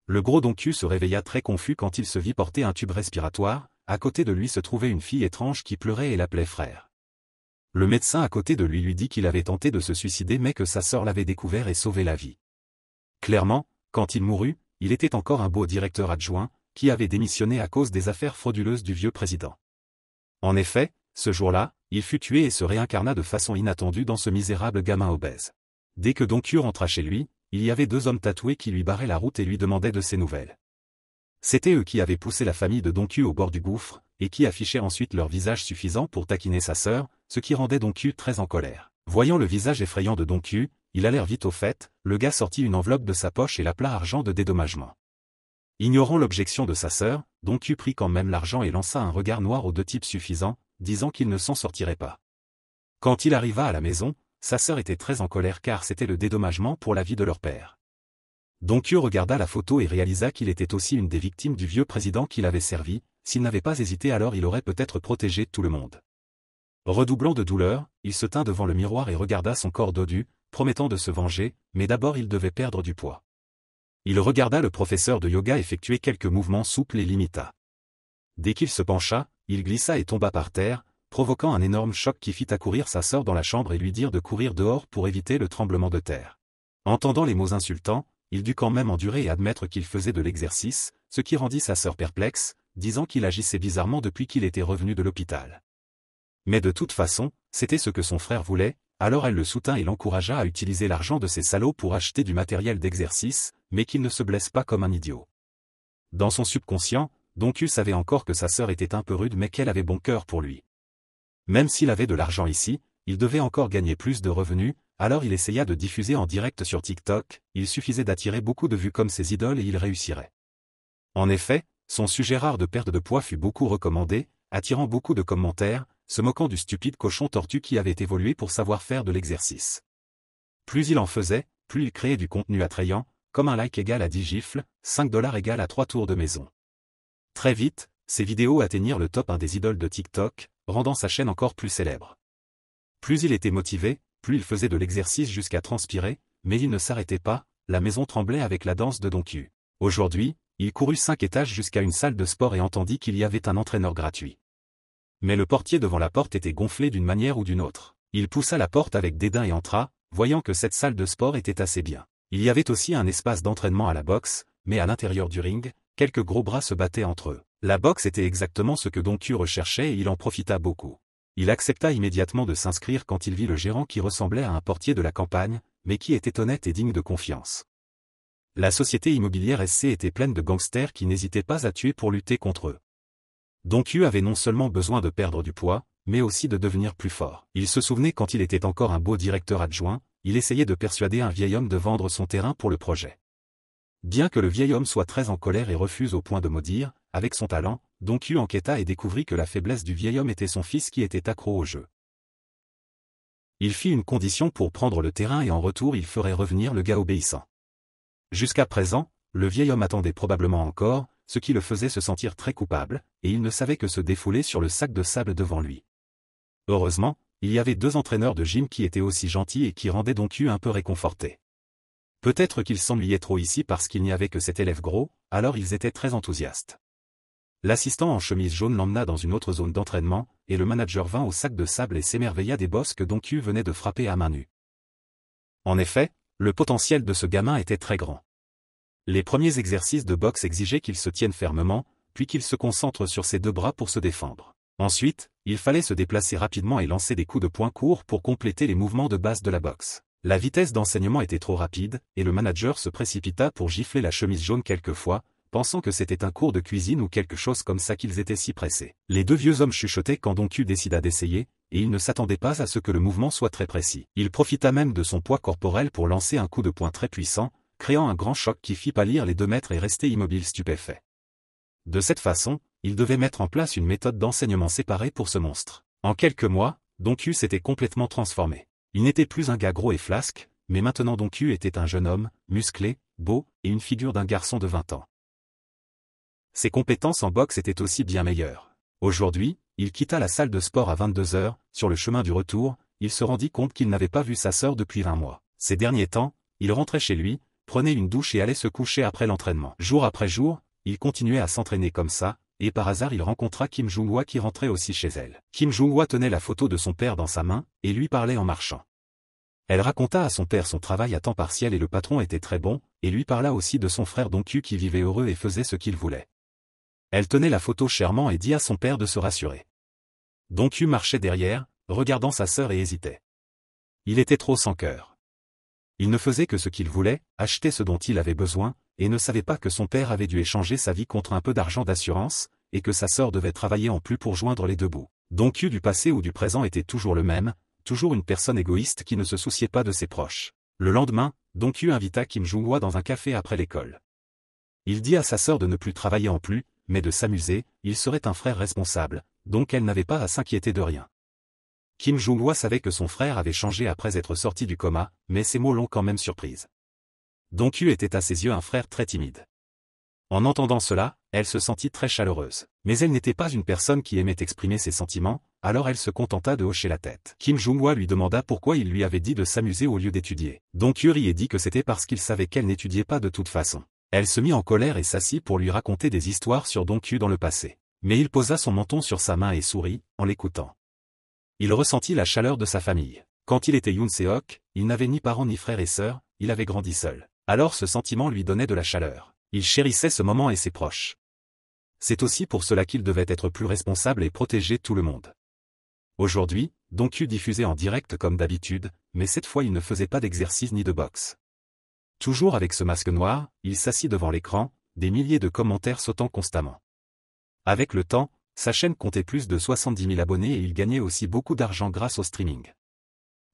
Le gros Donkyu se réveilla très confus quand il se vit porter un tube respiratoire. À côté de lui se trouvait une fille étrange qui pleurait et l'appelait frère. Le médecin à côté de lui dit qu'il avait tenté de se suicider mais que sa sœur l'avait découvert et sauvé la vie. Clairement, quand il mourut, il était encore un beau directeur adjoint, qui avait démissionné à cause des affaires frauduleuses du vieux président. En effet, ce jour-là, il fut tué et se réincarna de façon inattendue dans ce misérable gamin obèse. Dès que Donkyu rentra chez lui, il y avait 2 hommes tatoués qui lui barraient la route et lui demandaient de ses nouvelles. C'étaient eux qui avaient poussé la famille de Donkyu au bord du gouffre, et qui affichaient ensuite leur visage suffisant pour taquiner sa sœur, ce qui rendait Donkyu très en colère. Voyant le visage effrayant de Donkyu, il allèrent vite au fait, le gars sortit une enveloppe de sa poche et l'appela argent de dédommagement. Ignorant l'objection de sa sœur, Donkyu prit quand même l'argent et lança un regard noir aux 2 types suffisants, disant qu'il ne s'en sortirait pas. Quand il arriva à la maison, sa sœur était très en colère car c'était le dédommagement pour la vie de leur père. Donkyu regarda la photo et réalisa qu'il était aussi une des victimes du vieux président qu'il avait servi. S'il n'avait pas hésité alors il aurait peut-être protégé tout le monde. Redoublant de douleur, il se tint devant le miroir et regarda son corps dodu, promettant de se venger, mais d'abord il devait perdre du poids. Il regarda le professeur de yoga effectuer quelques mouvements souples et l'imita. Dès qu'il se pencha, il glissa et tomba par terre, provoquant un énorme choc qui fit accourir sa sœur dans la chambre et lui dire de courir dehors pour éviter le tremblement de terre. Entendant les mots insultants, il dut quand même endurer et admettre qu'il faisait de l'exercice, ce qui rendit sa sœur perplexe, disant qu'il agissait bizarrement depuis qu'il était revenu de l'hôpital. Mais de toute façon, c'était ce que son frère voulait, alors elle le soutint et l'encouragea à utiliser l'argent de ces salauds pour acheter du matériel d'exercice, mais qu'il ne se blesse pas comme un idiot. Dans son subconscient, Donkyu savait encore que sa sœur était un peu rude mais qu'elle avait bon cœur pour lui. Même s'il avait de l'argent ici, il devait encore gagner plus de revenus, alors il essaya de diffuser en direct sur TikTok, il suffisait d'attirer beaucoup de vues comme ses idoles et il réussirait. En effet, son sujet rare de perte de poids fut beaucoup recommandé, attirant beaucoup de commentaires, se moquant du stupide cochon tortue qui avait évolué pour savoir faire de l'exercice. Plus il en faisait, plus il créait du contenu attrayant, comme un like égale à 10 gifles, 5 $ égale à 3 tours de maison. Très vite, ses vidéos atteignirent le top 1 des idoles de TikTok, rendant sa chaîne encore plus célèbre. Plus il était motivé, plus il faisait de l'exercice jusqu'à transpirer, mais il ne s'arrêtait pas, la maison tremblait avec la danse de Donkyu. Aujourd'hui, il courut 5 étages jusqu'à une salle de sport et entendit qu'il y avait un entraîneur gratuit. Mais le portier devant la porte était gonflé d'une manière ou d'une autre. Il poussa la porte avec dédain et entra, voyant que cette salle de sport était assez bien. Il y avait aussi un espace d'entraînement à la boxe, mais à l'intérieur du ring, quelques gros bras se battaient entre eux. La boxe était exactement ce que Donkyu recherchait et il en profita beaucoup. Il accepta immédiatement de s'inscrire quand il vit le gérant qui ressemblait à un portier de la campagne, mais qui était honnête et digne de confiance. La société immobilière SC était pleine de gangsters qui n'hésitaient pas à tuer pour lutter contre eux. Donkyu avait non seulement besoin de perdre du poids, mais aussi de devenir plus fort. Il se souvenait quand il était encore un beau directeur adjoint, il essayait de persuader un vieil homme de vendre son terrain pour le projet. Bien que le vieil homme soit très en colère et refuse au point de maudire, avec son talent, Donkyu enquêta et découvrit que la faiblesse du vieil homme était son fils qui était accro au jeu. Il fit une condition pour prendre le terrain et en retour il ferait revenir le gars obéissant. Jusqu'à présent, le vieil homme attendait probablement encore, ce qui le faisait se sentir très coupable, et il ne savait que se défouler sur le sac de sable devant lui. Heureusement, il y avait 2 entraîneurs de gym qui étaient aussi gentils et qui rendaient Donkyu un peu réconforté. Peut-être qu'ils s'ennuyaient trop ici parce qu'il n'y avait que cet élève gros, alors ils étaient très enthousiastes. L'assistant en chemise jaune l'emmena dans une autre zone d'entraînement, et le manager vint au sac de sable et s'émerveilla des bosses que Donkyu venait de frapper à main nue. En effet, le potentiel de ce gamin était très grand. Les premiers exercices de boxe exigeaient qu'il se tienne fermement, puis qu'il se concentre sur ses 2 bras pour se défendre. Ensuite, il fallait se déplacer rapidement et lancer des coups de poing courts pour compléter les mouvements de base de la boxe. La vitesse d'enseignement était trop rapide, et le manager se précipita pour gifler la chemise jaune quelquefois, pensant que c'était un cours de cuisine ou quelque chose comme ça qu'ils étaient si pressés. Les 2 vieux hommes chuchotaient quand Donkyu décida d'essayer, et il ne s'attendait pas à ce que le mouvement soit très précis. Il profita même de son poids corporel pour lancer un coup de poing très puissant, créant un grand choc qui fit pâlir les 2 maîtres et rester immobiles stupéfaits. De cette façon, il devait mettre en place une méthode d'enseignement séparée pour ce monstre. En quelques mois, Donkyu s'était complètement transformé. Il n'était plus un gars gros et flasque, mais maintenant Donkyu était un jeune homme, musclé, beau, et une figure d'un garçon de 20 ans. Ses compétences en boxe étaient aussi bien meilleures. Aujourd'hui, il quitta la salle de sport à 22 h, sur le chemin du retour, il se rendit compte qu'il n'avait pas vu sa sœur depuis 20 mois. Ces derniers temps, il rentrait chez lui, prenait une douche et allait se coucher après l'entraînement. Jour après jour, il continuait à s'entraîner comme ça, et par hasard il rencontra Kim Jung-hwa qui rentrait aussi chez elle. Kim Jung-hwa tenait la photo de son père dans sa main, et lui parlait en marchant. Elle raconta à son père son travail à temps partiel et le patron était très bon, et lui parla aussi de son frère Dong-kyu qui vivait heureux et faisait ce qu'il voulait. Elle tenait la photo chèrement et dit à son père de se rassurer. Dong-kyu marchait derrière, regardant sa sœur et hésitait. Il était trop sans cœur. Il ne faisait que ce qu'il voulait, acheter ce dont il avait besoin, et ne savait pas que son père avait dû échanger sa vie contre un peu d'argent d'assurance, et que sa sœur devait travailler en plus pour joindre les deux bouts. Dong-kyu du passé ou du présent était toujours le même, toujours une personne égoïste qui ne se souciait pas de ses proches. Le lendemain, Dong-kyu invita Kim Jung-hwa dans un café après l'école. Il dit à sa sœur de ne plus travailler en plus, mais de s'amuser, il serait un frère responsable, donc elle n'avait pas à s'inquiéter de rien. Kim Jung-hwa savait que son frère avait changé après être sorti du coma, mais ces mots l'ont quand même surprise. Dong-kyu était à ses yeux un frère très timide. En entendant cela, elle se sentit très chaleureuse. Mais elle n'était pas une personne qui aimait exprimer ses sentiments, alors elle se contenta de hocher la tête. Kim Jung-hwa lui demanda pourquoi il lui avait dit de s'amuser au lieu d'étudier. Dong-kyu rit et dit que c'était parce qu'il savait qu'elle n'étudiait pas de toute façon. Elle se mit en colère et s'assit pour lui raconter des histoires sur Dong-kyu dans le passé. Mais il posa son menton sur sa main et sourit, en l'écoutant. Il ressentit la chaleur de sa famille. Quand il était Yoon Se-ok, il n'avait ni parents ni frères et sœurs, il avait grandi seul. Alors ce sentiment lui donnait de la chaleur. Il chérissait ce moment et ses proches. C'est aussi pour cela qu'il devait être plus responsable et protéger tout le monde. Aujourd'hui, Dong-kyu diffusait en direct comme d'habitude, mais cette fois il ne faisait pas d'exercice ni de boxe. Toujours avec ce masque noir, il s'assit devant l'écran, des milliers de commentaires sautant constamment. Avec le temps, sa chaîne comptait plus de 70 000 abonnés et il gagnait aussi beaucoup d'argent grâce au streaming.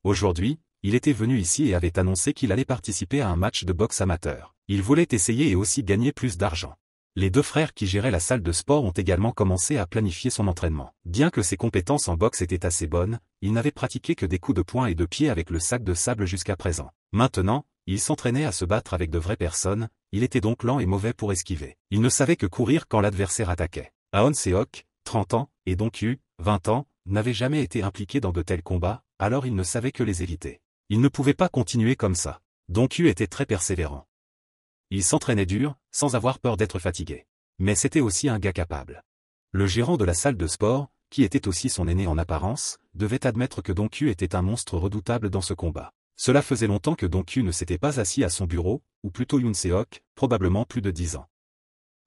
Aujourd'hui, il était venu ici et avait annoncé qu'il allait participer à un match de boxe amateur. Il voulait essayer et aussi gagner plus d'argent. Les deux frères qui géraient la salle de sport ont également commencé à planifier son entraînement. Bien que ses compétences en boxe étaient assez bonnes, il n'avait pratiqué que des coups de poing et de pied avec le sac de sable jusqu'à présent. Maintenant, il s'entraînait à se battre avec de vraies personnes, il était donc lent et mauvais pour esquiver. Il ne savait que courir quand l'adversaire attaquait. Ahn Se-ok, 30 ans, et Dong-kyu, 20 ans, n'avaient jamais été impliqués dans de tels combats, alors il ne savait que les éviter. Il ne pouvait pas continuer comme ça. Dong-kyu était très persévérant. Il s'entraînait dur, sans avoir peur d'être fatigué. Mais c'était aussi un gars capable. Le gérant de la salle de sport, qui était aussi son aîné en apparence, devait admettre que Dong-kyu était un monstre redoutable dans ce combat. Cela faisait longtemps que Dong-kyu ne s'était pas assis à son bureau, ou plutôt Yoon Se-ok, probablement plus de 10 ans.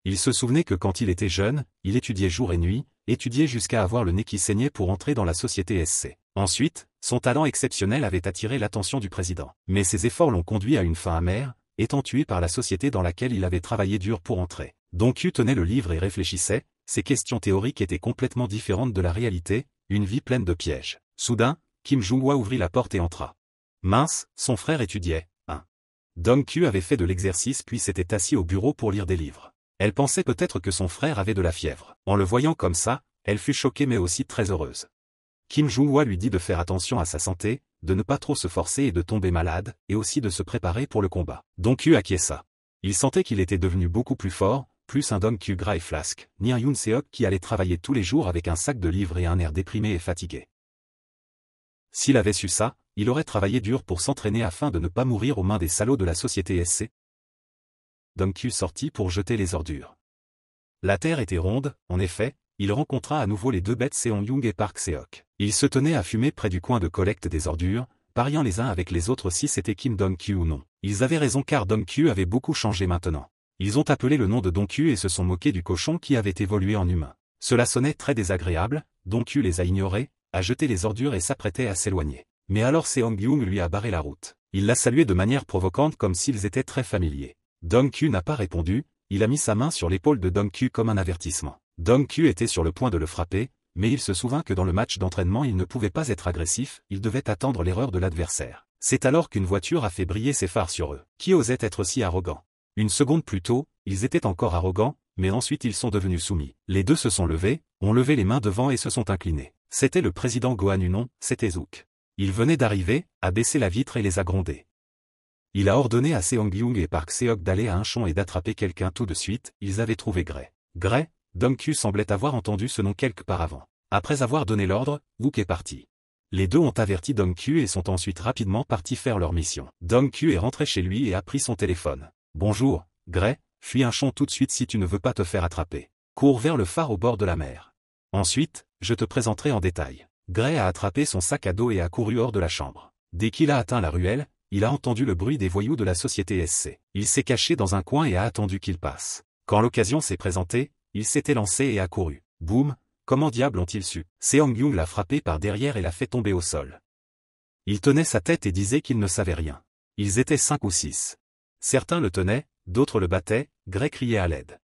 Il se souvenait que quand il était jeune, il étudiait jour et nuit, étudiait jusqu'à avoir le nez qui saignait pour entrer dans la société SC. Ensuite, son talent exceptionnel avait attiré l'attention du président. Mais ses efforts l'ont conduit à une fin amère, étant tué par la société dans laquelle il avait travaillé dur pour entrer. Dong-kyu tenait le livre et réfléchissait, ses questions théoriques étaient complètement différentes de la réalité, une vie pleine de pièges. Soudain, Kim Jung-hwa ouvrit la porte et entra. Mince, son frère étudiait. Dong-kyu avait fait de l'exercice puis s'était assis au bureau pour lire des livres. Elle pensait peut-être que son frère avait de la fièvre. En le voyant comme ça, elle fut choquée mais aussi très heureuse. Kim Jung-hwa lui dit de faire attention à sa santé, de ne pas trop se forcer et de tomber malade, et aussi de se préparer pour le combat. Dong-kyu acquiesça. Il sentait qu'il était devenu beaucoup plus fort, plus un Dong-kyu gras et flasque, ni un Yoon Se-ok qui allait travailler tous les jours avec un sac de livres et un air déprimé et fatigué. S'il avait su ça, il aurait travaillé dur pour s'entraîner afin de ne pas mourir aux mains des salauds de la société SC. Dong-kyu sortit pour jeter les ordures. La terre était ronde, en effet, il rencontra à nouveau les deux bêtes Seong-young et Park Se-ok. Ils se tenaient à fumer près du coin de collecte des ordures, pariant les uns avec les autres si c'était Kim Dong-kyu ou non. Ils avaient raison car Dong-kyu avait beaucoup changé maintenant. Ils ont appelé le nom de Dong-kyu et se sont moqués du cochon qui avait évolué en humain. Cela sonnait très désagréable, Dong-kyu les a ignorés, a jeté les ordures et s'apprêtait à s'éloigner. Mais alors Seong-young lui a barré la route. Il l'a salué de manière provocante comme s'ils étaient très familiers. Dong-kyu n'a pas répondu, il a mis sa main sur l'épaule de Dong-kyu comme un avertissement. Dong-kyu était sur le point de le frapper, mais il se souvint que dans le match d'entraînement il ne pouvait pas être agressif, il devait attendre l'erreur de l'adversaire. C'est alors qu'une voiture a fait briller ses phares sur eux. Qui osait être si arrogant? Une seconde plus tôt, ils étaient encore arrogants, mais ensuite ils sont devenus soumis. Les deux se sont levés, ont levé les mains devant et se sont inclinés. C'était le président Gohan Unon, c'était Zouk. Il venait d'arriver, a baissé la vitre et les a grondés. Il a ordonné à Seong-young et Park Se-ok d'aller à Incheon et d'attraper quelqu'un tout de suite, ils avaient trouvé Gray. Gray, Dong-kyu semblait avoir entendu ce nom quelque part avant. Après avoir donné l'ordre, Wook est parti. Les deux ont averti Dong Q et sont ensuite rapidement partis faire leur mission. Dong Q est rentré chez lui et a pris son téléphone. « Bonjour, Gray, fuis un champ tout de suite si tu ne veux pas te faire attraper. Cours vers le phare au bord de la mer. Ensuite, je te présenterai en détail. » Gray a attrapé son sac à dos et a couru hors de la chambre. Dès qu'il a atteint la ruelle, il a entendu le bruit des voyous de la société SC. Il s'est caché dans un coin et a attendu qu'ils passent. Quand l'occasion s'est présentée, il s'était lancé et a couru. Boum! Comment diable ont-ils su? Seong-young l'a frappé par derrière et l'a fait tomber au sol. Il tenait sa tête et disait qu'il ne savait rien. Ils étaient 5 ou 6. Certains le tenaient, d'autres le battaient, Gray criait à l'aide.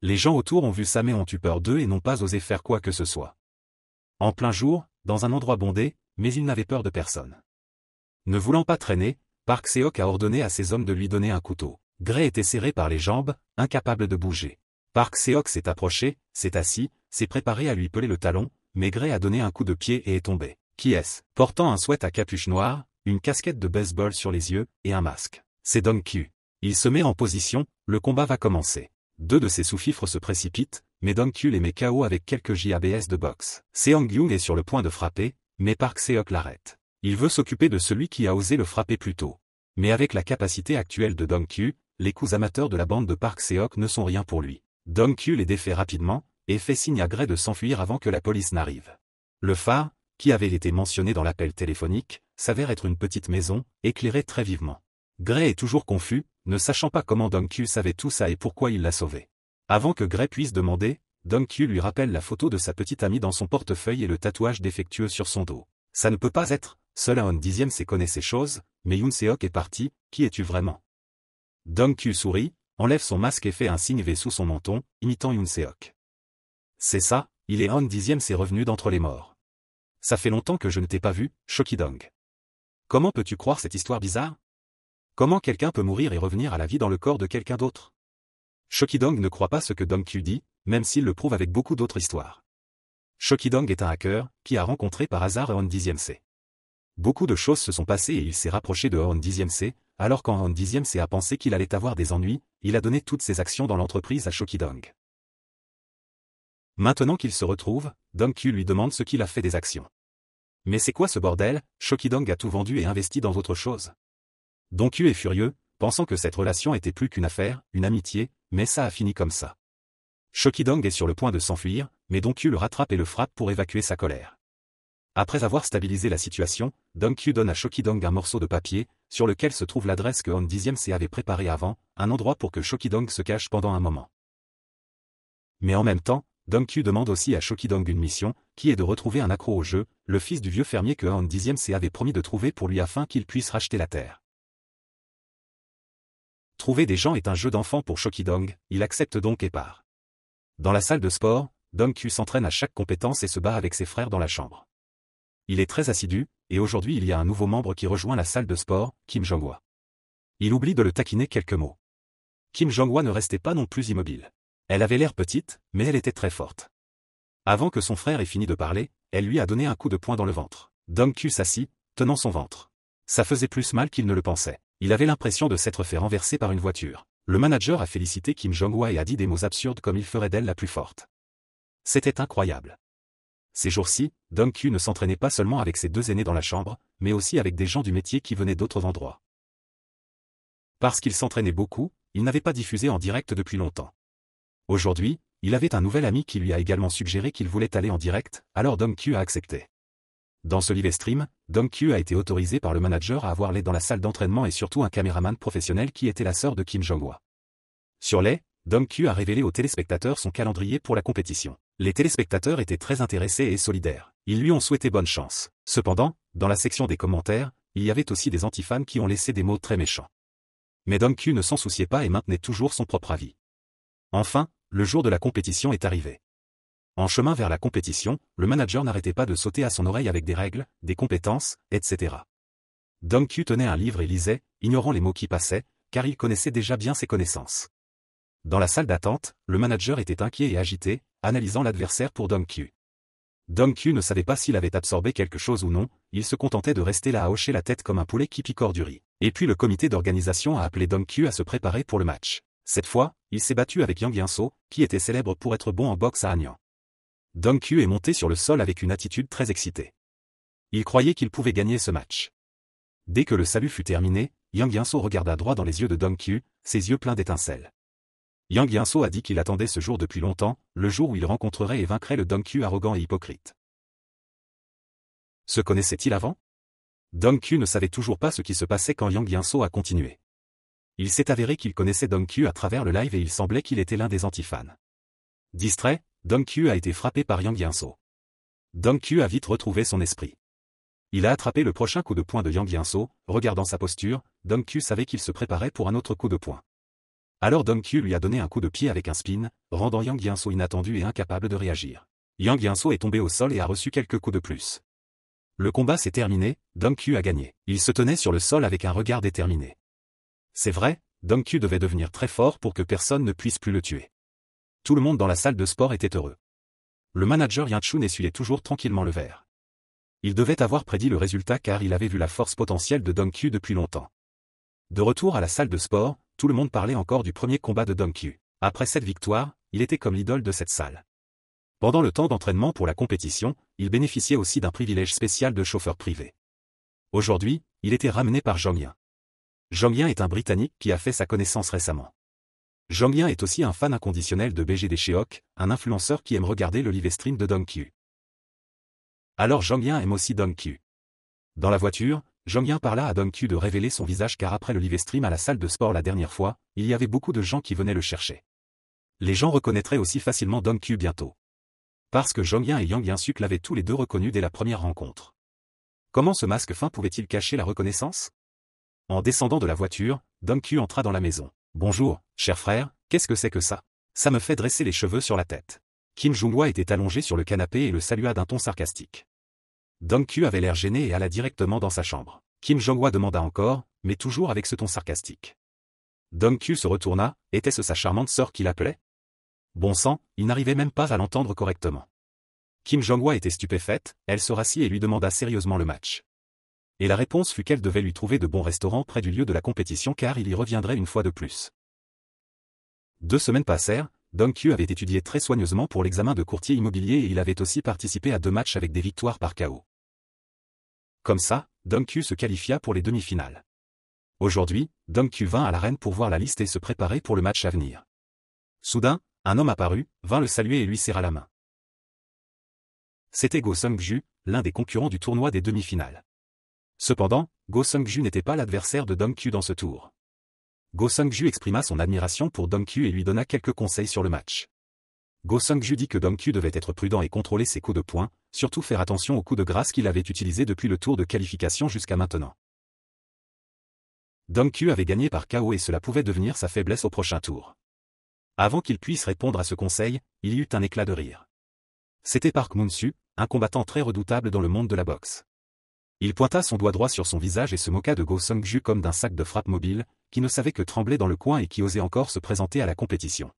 Les gens autour ont vu ça mais ont eu peur d'eux et n'ont pas osé faire quoi que ce soit. En plein jour, dans un endroit bondé, mais ils n'avaient peur de personne. Ne voulant pas traîner, Park Seok a ordonné à ses hommes de lui donner un couteau. Gray était serré par les jambes, incapable de bouger. Park Seok s'est approché, s'est assis, s'est préparé à lui peler le talon, mais Gray a donné un coup de pied et est tombé. Qui est-ce? Portant un sweat à capuche noire, une casquette de baseball sur les yeux, et un masque. C'est Dong Q. Il se met en position, le combat va commencer. Deux de ses sous-fifres se précipitent, mais Dong Q les met KO avec quelques JABS de boxe. Seong-young est sur le point de frapper, mais Park Seok l'arrête. Il veut s'occuper de celui qui a osé le frapper plus tôt. Mais avec la capacité actuelle de Dong Q, les coups amateurs de la bande de Park Seok ne sont rien pour lui. Dong Q les défait rapidement, et fait signe à Gray de s'enfuir avant que la police n'arrive. Le phare, qui avait été mentionné dans l'appel téléphonique, s'avère être une petite maison, éclairée très vivement. Gray est toujours confus, ne sachant pas comment Dong Q savait tout ça et pourquoi il l'a sauvé. Avant que Gray puisse demander, Dong Q lui rappelle la photo de sa petite amie dans son portefeuille et le tatouage défectueux sur son dos. Ça ne peut pas être, seul un dixième sait connaît ces choses, mais Yoon Seok est parti, qui es-tu vraiment? Dong Q sourit, enlève son masque et fait un signe V sous son menton, imitant Yoon Seok. C'est ça, il est un dixième c'est revenu d'entre les morts. Ça fait longtemps que je ne t'ai pas vu, Shokidong. Comment peux-tu croire cette histoire bizarre? Comment quelqu'un peut mourir et revenir à la vie dans le corps de quelqu'un d'autre? Shokidong ne croit pas ce que Dong Q dit, même s'il le prouve avec beaucoup d'autres histoires. Shokidong est un hacker, qui a rencontré par hasard un dixième C. Beaucoup de choses se sont passées et il s'est rapproché de un dixième C, alors quand un dixième C a pensé qu'il allait avoir des ennuis, il a donné toutes ses actions dans l'entreprise à Shokidong. Maintenant qu'il se retrouve, Dong Q lui demande ce qu'il a fait des actions. Mais c'est quoi ce bordel? Shokidong a tout vendu et investi dans autre chose. Dong Q est furieux, pensant que cette relation était plus qu'une affaire, une amitié, mais ça a fini comme ça. Shokidong est sur le point de s'enfuir, mais Dong Q le rattrape et le frappe pour évacuer sa colère. Après avoir stabilisé la situation, Dong Q donne à Shokidong un morceau de papier, sur lequel se trouve l'adresse que Han dixième C avait préparée avant, un endroit pour que Shokidong se cache pendant un moment. Mais en même temps, Dong Q demande aussi à Shokidong une mission, qui est de retrouver un accro au jeu, le fils du vieux fermier que Han dixième C avait promis de trouver pour lui afin qu'il puisse racheter la terre. Trouver des gens est un jeu d'enfant pour Shokidong, il accepte donc et part. Dans la salle de sport, Dong Q s'entraîne à chaque compétence et se bat avec ses frères dans la chambre. Il est très assidu, et aujourd'hui il y a un nouveau membre qui rejoint la salle de sport, Kim Jong-hwa. Il oublie de le taquiner quelques mots. Kim Jong-hwa ne restait pas non plus immobile. Elle avait l'air petite, mais elle était très forte. Avant que son frère ait fini de parler, elle lui a donné un coup de poing dans le ventre. Dong Q s'assit, tenant son ventre. Ça faisait plus mal qu'il ne le pensait. Il avait l'impression de s'être fait renverser par une voiture. Le manager a félicité Kim Jong-hwa et a dit des mots absurdes comme il ferait d'elle la plus forte. C'était incroyable. Ces jours-ci, Dong Q ne s'entraînait pas seulement avec ses deux aînés dans la chambre, mais aussi avec des gens du métier qui venaient d'autres endroits. Parce qu'il s'entraînait beaucoup, il n'avait pas diffusé en direct depuis longtemps. Aujourd'hui, il avait un nouvel ami qui lui a également suggéré qu'il voulait aller en direct, alors Dong Q a accepté. Dans ce live stream, Dong Q a été autorisé par le manager à avoir l'aide dans la salle d'entraînement et surtout un caméraman professionnel qui était la sœur de Kim Jong-hwa. Sur les, Dong Q a révélé aux téléspectateurs son calendrier pour la compétition. Les téléspectateurs étaient très intéressés et solidaires. Ils lui ont souhaité bonne chance. Cependant, dans la section des commentaires, il y avait aussi des antifans qui ont laissé des mots très méchants. Mais Dong Q ne s'en souciait pas et maintenait toujours son propre avis. Enfin, le jour de la compétition est arrivé. En chemin vers la compétition, le manager n'arrêtait pas de sauter à son oreille avec des règles, des compétences, etc. Dong Q tenait un livre et lisait, ignorant les mots qui passaient, car il connaissait déjà bien ses connaissances. Dans la salle d'attente, le manager était inquiet et agité, analysant l'adversaire pour Dong Q. Dong Q ne savait pas s'il avait absorbé quelque chose ou non, il se contentait de rester là à hocher la tête comme un poulet qui picore du riz. Et puis le comité d'organisation a appelé Dong Q à se préparer pour le match. Cette fois, il s'est battu avec Yang Yinso, qui était célèbre pour être bon en boxe à Hanyang. Dong Q est monté sur le sol avec une attitude très excitée. Il croyait qu'il pouvait gagner ce match. Dès que le salut fut terminé, Yang Yinso regarda droit dans les yeux de Dong Qiu, ses yeux pleins d'étincelles. Yang Yinso a dit qu'il attendait ce jour depuis longtemps, le jour où il rencontrerait et vaincrait le Dong Qiu arrogant et hypocrite. Se connaissait-il avant? Dong Qiu ne savait toujours pas ce qui se passait quand Yang Yinso a continué. Il s'est avéré qu'il connaissait Dong Qiu à travers le live et il semblait qu'il était l'un des antifans. Distrait, Dong Qiu a été frappé par Yang Yinso. Dong Qiu a vite retrouvé son esprit. Il a attrapé le prochain coup de poing de Yang Yinso, regardant sa posture, Dong Qiu savait qu'il se préparait pour un autre coup de poing. Alors Dong Qiu lui a donné un coup de pied avec un spin, rendant Yang Yinso inattendu et incapable de réagir. Yang Yinso est tombé au sol et a reçu quelques coups de plus. Le combat s'est terminé, Dong Qiu a gagné. Il se tenait sur le sol avec un regard déterminé. C'est vrai, Dong Qiu devait devenir très fort pour que personne ne puisse plus le tuer. Tout le monde dans la salle de sport était heureux. Le manager Yan Chun essuyait toujours tranquillement le verre. Il devait avoir prédit le résultat car il avait vu la force potentielle de Dong Qiu depuis longtemps. De retour à la salle de sport, tout le monde parlait encore du premier combat de Dong Qiu. Après cette victoire, il était comme l'idole de cette salle. Pendant le temps d'entraînement pour la compétition, il bénéficiait aussi d'un privilège spécial de chauffeur privé. Aujourd'hui, il était ramené par Zhang Yan. Zhang Yan est un Britannique qui a fait sa connaissance récemment. Zhang Yan est aussi un fan inconditionnel de BGD Sheok, un influenceur qui aime regarder le live stream de Dong Qiu. Alors Zhang Yan aime aussi Dong Qiu. Dans la voiture, Zhang Yan parla à Dong Qiu de révéler son visage car après le live stream à la salle de sport la dernière fois, il y avait beaucoup de gens qui venaient le chercher. Les gens reconnaîtraient aussi facilement Dong Qiu bientôt. Parce que Zhang Yan et Yang Yinsuk l'avaient tous les deux reconnu dès la première rencontre. Comment ce masque fin pouvait-il cacher la reconnaissance? En descendant de la voiture, Dong Qiu entra dans la maison. « Bonjour, cher frère, qu'est-ce que c'est que ça? Ça me fait dresser les cheveux sur la tête. » Kim Jong-hwa était allongé sur le canapé et le salua d'un ton sarcastique. Dong Qiu avait l'air gêné et alla directement dans sa chambre. Kim Jong-hwa demanda encore, mais toujours avec ce ton sarcastique. Dong Qiu se retourna, était-ce sa charmante sœur qui l'appelait? Bon sang, il n'arrivait même pas à l'entendre correctement. Kim Jong-hwa était stupéfaite, elle se rassit et lui demanda sérieusement le match. Et la réponse fut qu'elle devait lui trouver de bons restaurants près du lieu de la compétition car il y reviendrait une fois de plus. 2 semaines passèrent, Dong Qiu avait étudié très soigneusement pour l'examen de courtier immobilier et il avait aussi participé à 2 matchs avec des victoires par KO. Comme ça, Dong Qiu se qualifia pour les demi-finales. Aujourd'hui, Dong Qiu vint à l'arène pour voir la liste et se préparer pour le match à venir. Soudain, un homme apparut, vint le saluer et lui serra la main. C'était Go Sung-ju, l'un des concurrents du tournoi des demi-finales. Cependant, Go Sung-ju n'était pas l'adversaire de Dong Qiu dans ce tour. Go Sung-ju exprima son admiration pour Dong Qiu et lui donna quelques conseils sur le match. Go Sung-ju dit que Dong Qiu devait être prudent et contrôler ses coups de poing, surtout faire attention aux coups de grâce qu'il avait utilisés depuis le tour de qualification jusqu'à maintenant. Dong Qiu avait gagné par KO et cela pouvait devenir sa faiblesse au prochain tour. Avant qu'il puisse répondre à ce conseil, il y eut un éclat de rire. C'était Park Moon-soo, un combattant très redoutable dans le monde de la boxe. Il pointa son doigt droit sur son visage et se moqua de Go Sung-ju comme d'un sac de frappe mobile, qui ne savait que trembler dans le coin et qui osait encore se présenter à la compétition.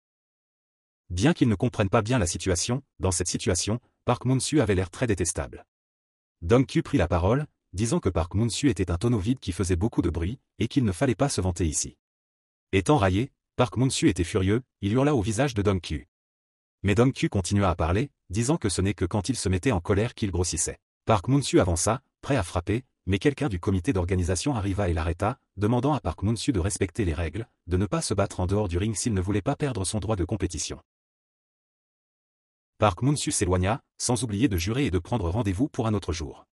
Bien qu'il ne comprenne pas bien la situation, dans cette situation, Park Moon-soo avait l'air très détestable. Dong Qiu prit la parole, disant que Park Moon-soo était un tonneau vide qui faisait beaucoup de bruit, et qu'il ne fallait pas se vanter ici. Étant raillé, Park Moon-soo était furieux, il hurla au visage de Dong Qiu. Mais Dong Qiu continua à parler, disant que ce n'est que quand il se mettait en colère qu'il grossissait. Park Moon-soo avança, prêt à frapper, mais quelqu'un du comité d'organisation arriva et l'arrêta, demandant à Park Moon-soo de respecter les règles, de ne pas se battre en dehors du ring s'il ne voulait pas perdre son droit de compétition. Park Moon-soo s'éloigna, sans oublier de jurer et de prendre rendez-vous pour un autre jour.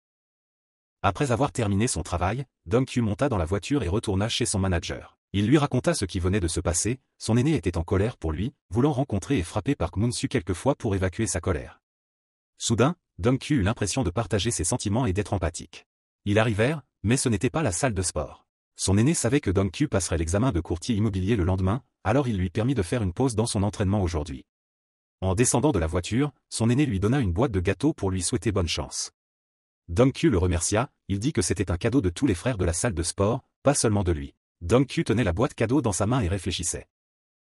Après avoir terminé son travail, Dong Qiu monta dans la voiture et retourna chez son manager. Il lui raconta ce qui venait de se passer, son aîné était en colère pour lui, voulant rencontrer et frapper Park Moon-soo quelquefois pour évacuer sa colère. Soudain, Dong Qiu eut l'impression de partager ses sentiments et d'être empathique. Ils arrivèrent, mais ce n'était pas la salle de sport. Son aîné savait que Dong Qiu passerait l'examen de courtier immobilier le lendemain, alors il lui permit de faire une pause dans son entraînement aujourd'hui. En descendant de la voiture, son aîné lui donna une boîte de gâteaux pour lui souhaiter bonne chance. Dong Qiu le remercia, il dit que c'était un cadeau de tous les frères de la salle de sport, pas seulement de lui. Dong Qiu tenait la boîte cadeau dans sa main et réfléchissait.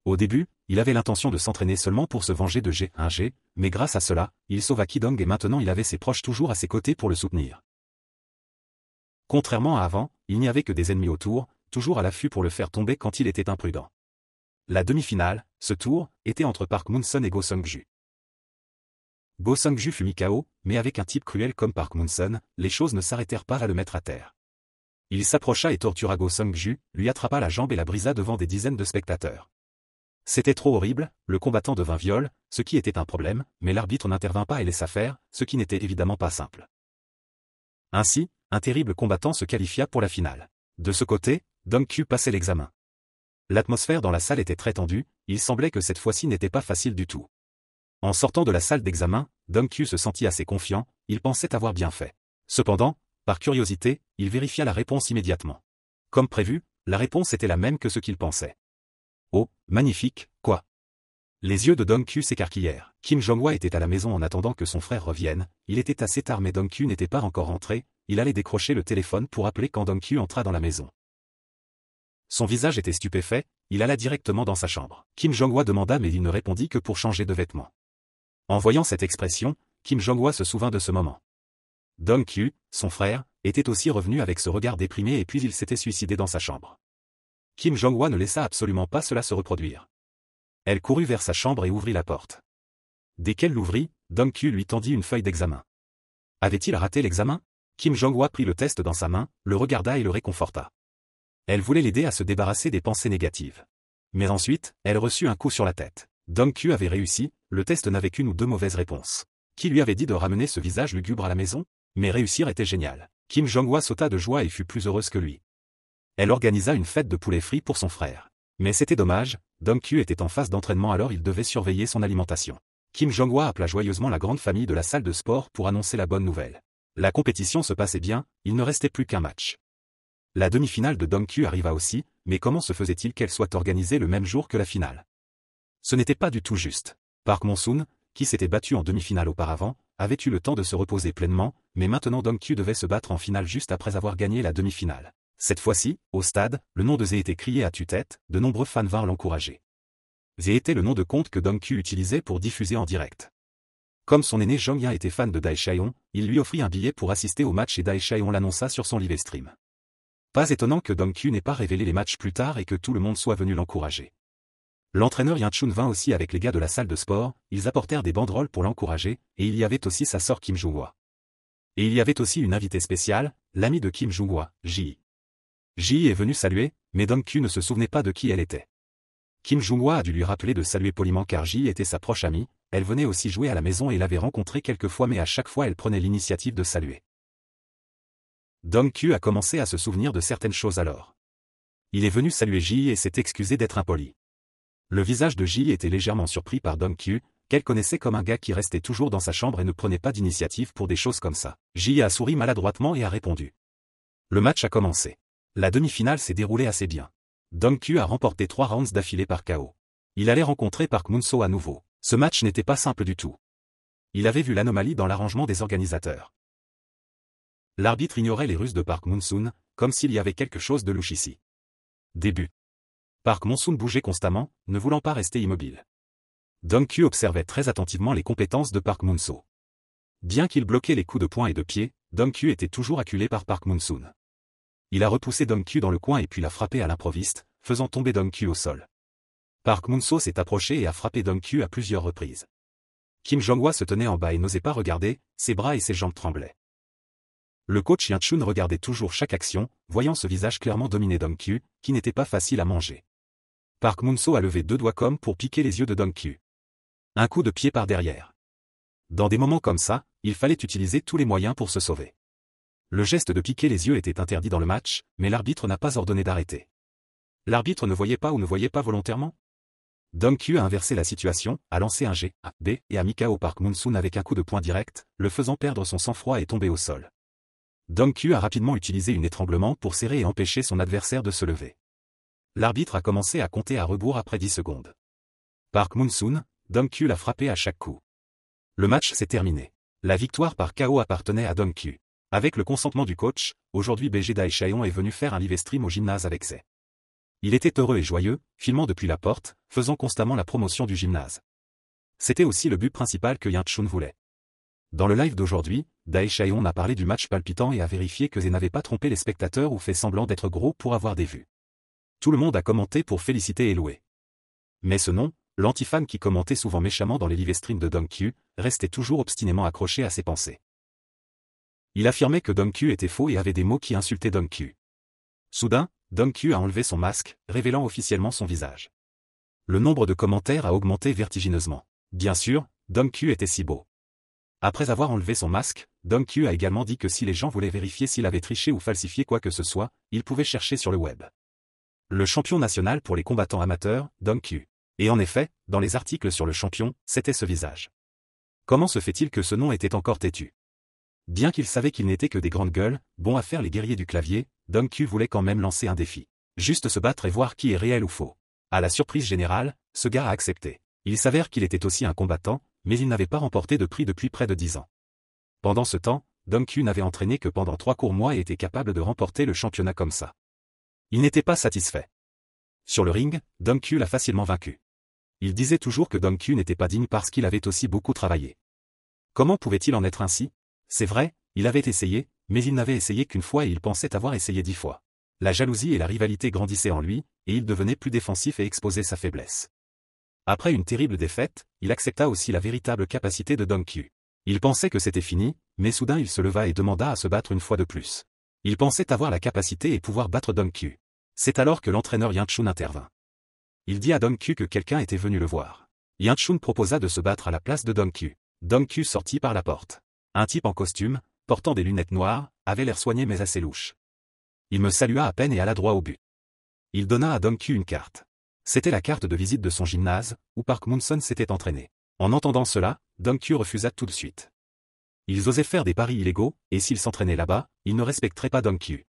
Au début, il avait l'intention de s'entraîner seulement pour se venger de G1G, mais grâce à cela, il sauva Kidong et maintenant il avait ses proches toujours à ses côtés pour le soutenir. Contrairement à avant, il n'y avait que des ennemis autour, toujours à l'affût pour le faire tomber quand il était imprudent. La demi-finale, ce tour, était entre Park Moon-soo et Go Sung-ju. Go Sung-ju fut mis KO, mais avec un type cruel comme Park Mun-sun, les choses ne s'arrêtèrent pas à le mettre à terre. Il s'approcha et tortura Go Sung-ju, lui attrapa la jambe et la brisa devant des dizaines de spectateurs. C'était trop horrible, le combattant devint viol, ce qui était un problème, mais l'arbitre n'intervint pas et laissa faire, ce qui n'était évidemment pas simple. Ainsi, un terrible combattant se qualifia pour la finale. De ce côté, Dong-Kyu passait l'examen. L'atmosphère dans la salle était très tendue, il semblait que cette fois-ci n'était pas facile du tout. En sortant de la salle d'examen, Dong-Kyu se sentit assez confiant, il pensait avoir bien fait. Cependant, par curiosité, il vérifia la réponse immédiatement. Comme prévu, la réponse était la même que ce qu'il pensait. Oh, magnifique, quoi! Les yeux de Dong-Kyu s'écarquillèrent. Kim Jong-hwa était à la maison en attendant que son frère revienne, il était assez tard mais Dong-Kyu n'était pas encore rentré, il allait décrocher le téléphone pour appeler quand Dong-Kyu entra dans la maison. Son visage était stupéfait, il alla directement dans sa chambre. Kim Jong-hwa demanda mais il ne répondit que pour changer de vêtements. En voyant cette expression, Kim Jong-hwa se souvint de ce moment. Dong-Kyu, son frère, était aussi revenu avec ce regard déprimé et puis il s'était suicidé dans sa chambre. Kim Jong-hwa ne laissa absolument pas cela se reproduire. Elle courut vers sa chambre et ouvrit la porte. Dès qu'elle l'ouvrit, Dong-Kyu lui tendit une feuille d'examen. Avait-il raté l'examen? Kim Jong-hwa prit le test dans sa main, le regarda et le réconforta. Elle voulait l'aider à se débarrasser des pensées négatives. Mais ensuite, elle reçut un coup sur la tête. Dong-Kyu avait réussi, le test n'avait qu'une ou deux mauvaises réponses. Qui lui avait dit de ramener ce visage lugubre à la maison? Mais réussir était génial. Kim Jong-hwa sauta de joie et fut plus heureuse que lui. Elle organisa une fête de poulet frit pour son frère. Mais c'était dommage, Dong-Kyu était en phase d'entraînement alors il devait surveiller son alimentation. Kim Jong-hwa appela joyeusement la grande famille de la salle de sport pour annoncer la bonne nouvelle. La compétition se passait bien, il ne restait plus qu'un match. La demi-finale de Dong-Kyu arriva aussi, mais comment se faisait-il qu'elle soit organisée le même jour que la finale? Ce n'était pas du tout juste. Park Mun-sun, qui s'était battu en demi-finale auparavant, avait eu le temps de se reposer pleinement, mais maintenant Dong-Kyu devait se battre en finale juste après avoir gagné la demi-finale. Cette fois-ci, au stade, le nom de Zé était crié à tue-tête, de nombreux fans vinrent l'encourager. Zé était le nom de compte que Dong-Kyu utilisait pour diffuser en direct. Comme son aîné Jong-ya était fan de Daechaeon, il lui offrit un billet pour assister au match et Daechaeon l'annonça sur son live stream. Pas étonnant que Dong-Kyu n'ait pas révélé les matchs plus tard et que tout le monde soit venu l'encourager. L'entraîneur Yun-chun vint aussi avec les gars de la salle de sport, ils apportèrent des banderoles pour l'encourager, et il y avait aussi sa sœur Kim Jong-hwa. Et il y avait aussi une invitée spéciale, l'amie de Kim Jong-hwa, Ji. Ji est venue saluer, mais Dong-Kyu ne se souvenait pas de qui elle était. Kim Jong-hwa a dû lui rappeler de saluer poliment car Ji était sa proche amie, elle venait aussi jouer à la maison et l'avait rencontré quelques fois mais à chaque fois elle prenait l'initiative de saluer. Dong-Kyu a commencé à se souvenir de certaines choses alors. Il est venu saluer Ji et s'est excusé d'être impoli. Le visage de Ji était légèrement surpris par Dong-Kyu, qu'elle connaissait comme un gars qui restait toujours dans sa chambre et ne prenait pas d'initiative pour des choses comme ça. Ji a souri maladroitement et a répondu. Le match a commencé. La demi-finale s'est déroulée assez bien. Dong-Kyu a remporté 3 rounds d'affilée par KO. Il allait rencontrer Park Mun-so à nouveau. Ce match n'était pas simple du tout. Il avait vu l'anomalie dans l'arrangement des organisateurs. L'arbitre ignorait les ruses de Park Mun-sun, comme s'il y avait quelque chose de louche ici. Début. Park Mun-sun bougeait constamment, ne voulant pas rester immobile. Dong-Kyu observait très attentivement les compétences de Park Mun-so. Bien qu'il bloquait les coups de poing et de pied, Dong-Kyu était toujours acculé par Park Mun-sun. Il a repoussé Dong-Kyu dans le coin et puis l'a frappé à l'improviste, faisant tomber Dong-Kyu au sol. Park Mun-so s'est approché et a frappé Dong-Kyu à plusieurs reprises. Kim Jong-hwa se tenait en bas et n'osait pas regarder, ses bras et ses jambes tremblaient. Le coach Yun-chun regardait toujours chaque action, voyant ce visage clairement dominé Dong-Kyu, qui n'était pas facile à manger. Park Mun-so a levé 2 doigts comme pour piquer les yeux de Dong-Kyu. Un coup de pied par derrière. Dans des moments comme ça, il fallait utiliser tous les moyens pour se sauver. Le geste de piquer les yeux était interdit dans le match, mais l'arbitre n'a pas ordonné d'arrêter. L'arbitre ne voyait pas ou ne voyait pas volontairement? Dong-Kyu a inversé la situation, a lancé un G, A, B et a mis KO Park Mun-sun avec un coup de poing direct, le faisant perdre son sang-froid et tomber au sol. Dong-Kyu a rapidement utilisé un étranglement pour serrer et empêcher son adversaire de se lever. L'arbitre a commencé à compter à rebours après 10 secondes. Park Mun-sun, Dong-Kyu l'a frappé à chaque coup. Le match s'est terminé. La victoire par KO appartenait à Dong-Kyu. Avec le consentement du coach, aujourd'hui BG Daechaeon est venu faire un live stream au gymnase avec Zé. Il était heureux et joyeux, filmant depuis la porte, faisant constamment la promotion du gymnase. C'était aussi le but principal que Yun-chun voulait. Dans le live d'aujourd'hui, Daechaeon a parlé du match palpitant et a vérifié que Zé n'avait pas trompé les spectateurs ou fait semblant d'être gros pour avoir des vues. Tout le monde a commenté pour féliciter et louer. Mais ce nom, L'antifan qui commentait souvent méchamment dans les live streams de Dong-Q, restait toujours obstinément accroché à ses pensées. Il affirmait que Dong-Q était faux et avait des mots qui insultaient Dong-Q. Soudain, Dong-Q a enlevé son masque, révélant officiellement son visage. Le nombre de commentaires a augmenté vertigineusement. Bien sûr, Dong-Q était si beau. Après avoir enlevé son masque, Dong-Q a également dit que si les gens voulaient vérifier s'il avait triché ou falsifié quoi que ce soit, ils pouvaient chercher sur le web. Le champion national pour les combattants amateurs, Dong-Q. Et en effet, dans les articles sur le champion, c'était ce visage. Comment se fait-il que ce nom était encore têtu? Bien qu'il savait qu'ils n'étaient que des grandes gueules, bons à faire les guerriers du clavier, Dong-Q voulait quand même lancer un défi. Juste se battre et voir qui est réel ou faux. À la surprise générale, ce gars a accepté. Il s'avère qu'il était aussi un combattant, mais il n'avait pas remporté de prix depuis près de 10 ans. Pendant ce temps, Dong-Q n'avait entraîné que pendant 3 courts mois et était capable de remporter le championnat comme ça. Il n'était pas satisfait. Sur le ring, Dong-Q l'a facilement vaincu. Il disait toujours que Dong-Q n'était pas digne parce qu'il avait aussi beaucoup travaillé. Comment pouvait-il en être ainsi? C'est vrai, il avait essayé, mais il n'avait essayé qu'une fois et il pensait avoir essayé 10 fois. La jalousie et la rivalité grandissaient en lui, et il devenait plus défensif et exposait sa faiblesse. Après une terrible défaite, il accepta aussi la véritable capacité de Dong-Q. Il pensait que c'était fini, mais soudain il se leva et demanda à se battre une fois de plus. Il pensait avoir la capacité et pouvoir battre Dong-Q. C'est alors que l'entraîneur Yan Chun intervint. Il dit à Dong-Q que quelqu'un était venu le voir. Yan Chun proposa de se battre à la place de Dong-Q. Dong-Q sortit par la porte. Un type en costume, portant des lunettes noires, avait l'air soigné mais assez louche. Il me salua à peine et alla droit au but. Il donna à Dong-Q une carte. C'était la carte de visite de son gymnase, où Park Mun-son s'était entraîné. En entendant cela, Dong-Q refusa tout de suite. Ils osaient faire des paris illégaux, et s'ils s'entraînaient là-bas, ils ne respecteraient pas Dong-Q.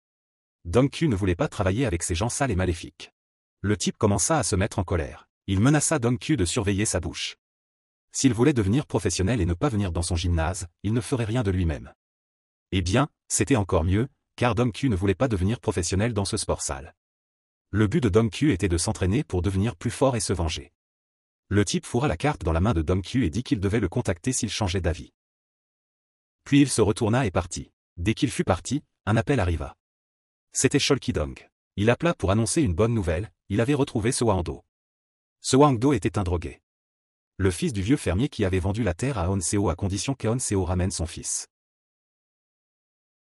Dong-Q ne voulait pas travailler avec ces gens sales et maléfiques. Le type commença à se mettre en colère. Il menaça Dong-Q de surveiller sa bouche. S'il voulait devenir professionnel et ne pas venir dans son gymnase, il ne ferait rien de lui-même. Eh bien, c'était encore mieux, car Dong-Q ne voulait pas devenir professionnel dans ce sport sale. Le but de Dong-Q était de s'entraîner pour devenir plus fort et se venger. Le type fourra la carte dans la main de Dong-Q et dit qu'il devait le contacter s'il changeait d'avis. Puis il se retourna et partit. Dès qu'il fut parti, un appel arriva. C'était Cholki-dong. Il appela pour annoncer une bonne nouvelle, il avait retrouvé Seo-hwang-do. Seo-hwang-do était un drogué. Le fils du vieux fermier qui avait vendu la terre à On-seo à condition qu'On-seo ramène son fils.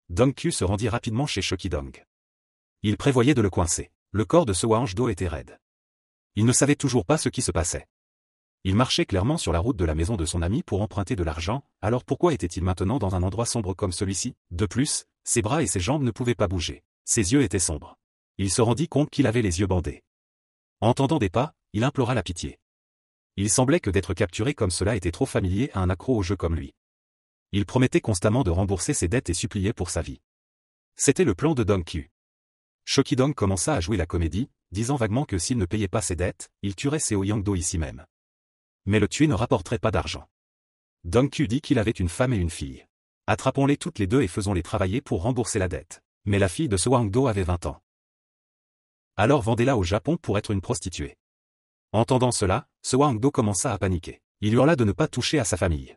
Dong-Q se rendit rapidement chez Cholki-dong. Il prévoyait de le coincer. Le corps de Seo-hwang-do était raide. Il ne savait toujours pas ce qui se passait. Il marchait clairement sur la route de la maison de son ami pour emprunter de l'argent, alors pourquoi était-il maintenant dans un endroit sombre comme celui-ci? De plus, ses bras et ses jambes ne pouvaient pas bouger. Ses yeux étaient sombres. Il se rendit compte qu'il avait les yeux bandés. Entendant des pas, il implora la pitié. Il semblait que d'être capturé comme cela était trop familier à un accro au jeu comme lui. Il promettait constamment de rembourser ses dettes et suppliait pour sa vie. C'était le plan de Dong-Q. Cholki-dong commença à jouer la comédie, disant vaguement que s'il ne payait pas ses dettes, il tuerait Seo-hwang-do ici même. Mais le tuer ne rapporterait pas d'argent. Dong-Q dit qu'il avait une femme et une fille. Attrapons-les toutes les deux et faisons-les travailler pour rembourser la dette. Mais la fille de Seo-hwang-do avait 20 ans. Alors vendez-la au Japon pour être une prostituée. Entendant cela, Seo-hwang-do commença à paniquer. Il hurla de ne pas toucher à sa famille.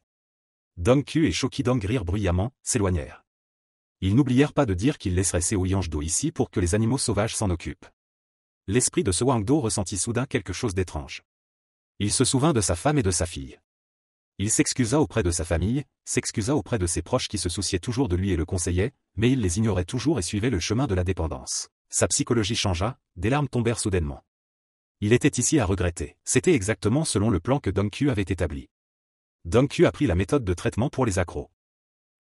Dong-Q et Cholki-dong rirent bruyamment, s'éloignèrent. Ils n'oublièrent pas de dire qu'ils laisseraient Seo-hwang-do ici pour que les animaux sauvages s'en occupent. L'esprit de Seo-hwang-do ressentit soudain quelque chose d'étrange. Il se souvint de sa femme et de sa fille. Il s'excusa auprès de sa famille, s'excusa auprès de ses proches qui se souciaient toujours de lui et le conseillaient, mais il les ignorait toujours et suivait le chemin de la dépendance. Sa psychologie changea, des larmes tombèrent soudainement. Il était ici à regretter. C'était exactement selon le plan que Dong-Q avait établi. Dong-Q a pris la méthode de traitement pour les accros.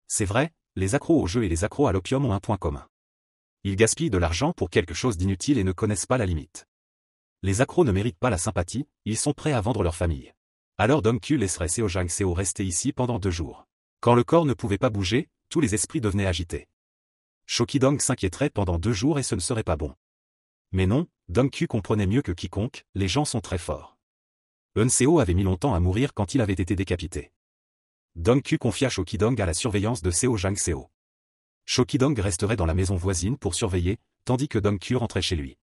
C'est vrai, les accros au jeu et les accros à l'opium ont un point commun. Ils gaspillent de l'argent pour quelque chose d'inutile et ne connaissent pas la limite. Les accros ne méritent pas la sympathie, ils sont prêts à vendre leur famille. Alors Dong-Q laisserait Seo-hwang-seo rester ici pendant 2 jours. Quand le corps ne pouvait pas bouger, tous les esprits devenaient agités. Cholki-dong s'inquiéterait pendant 2 jours et ce ne serait pas bon. Mais non, Dong-Q comprenait mieux que quiconque, les gens sont très forts. On-seo avait mis longtemps à mourir quand il avait été décapité. Dong-Q confia Cholki-dong à la surveillance de Seo-hwang-seo. Cholki-dong resterait dans la maison voisine pour surveiller, tandis que Dong-Q rentrait chez lui.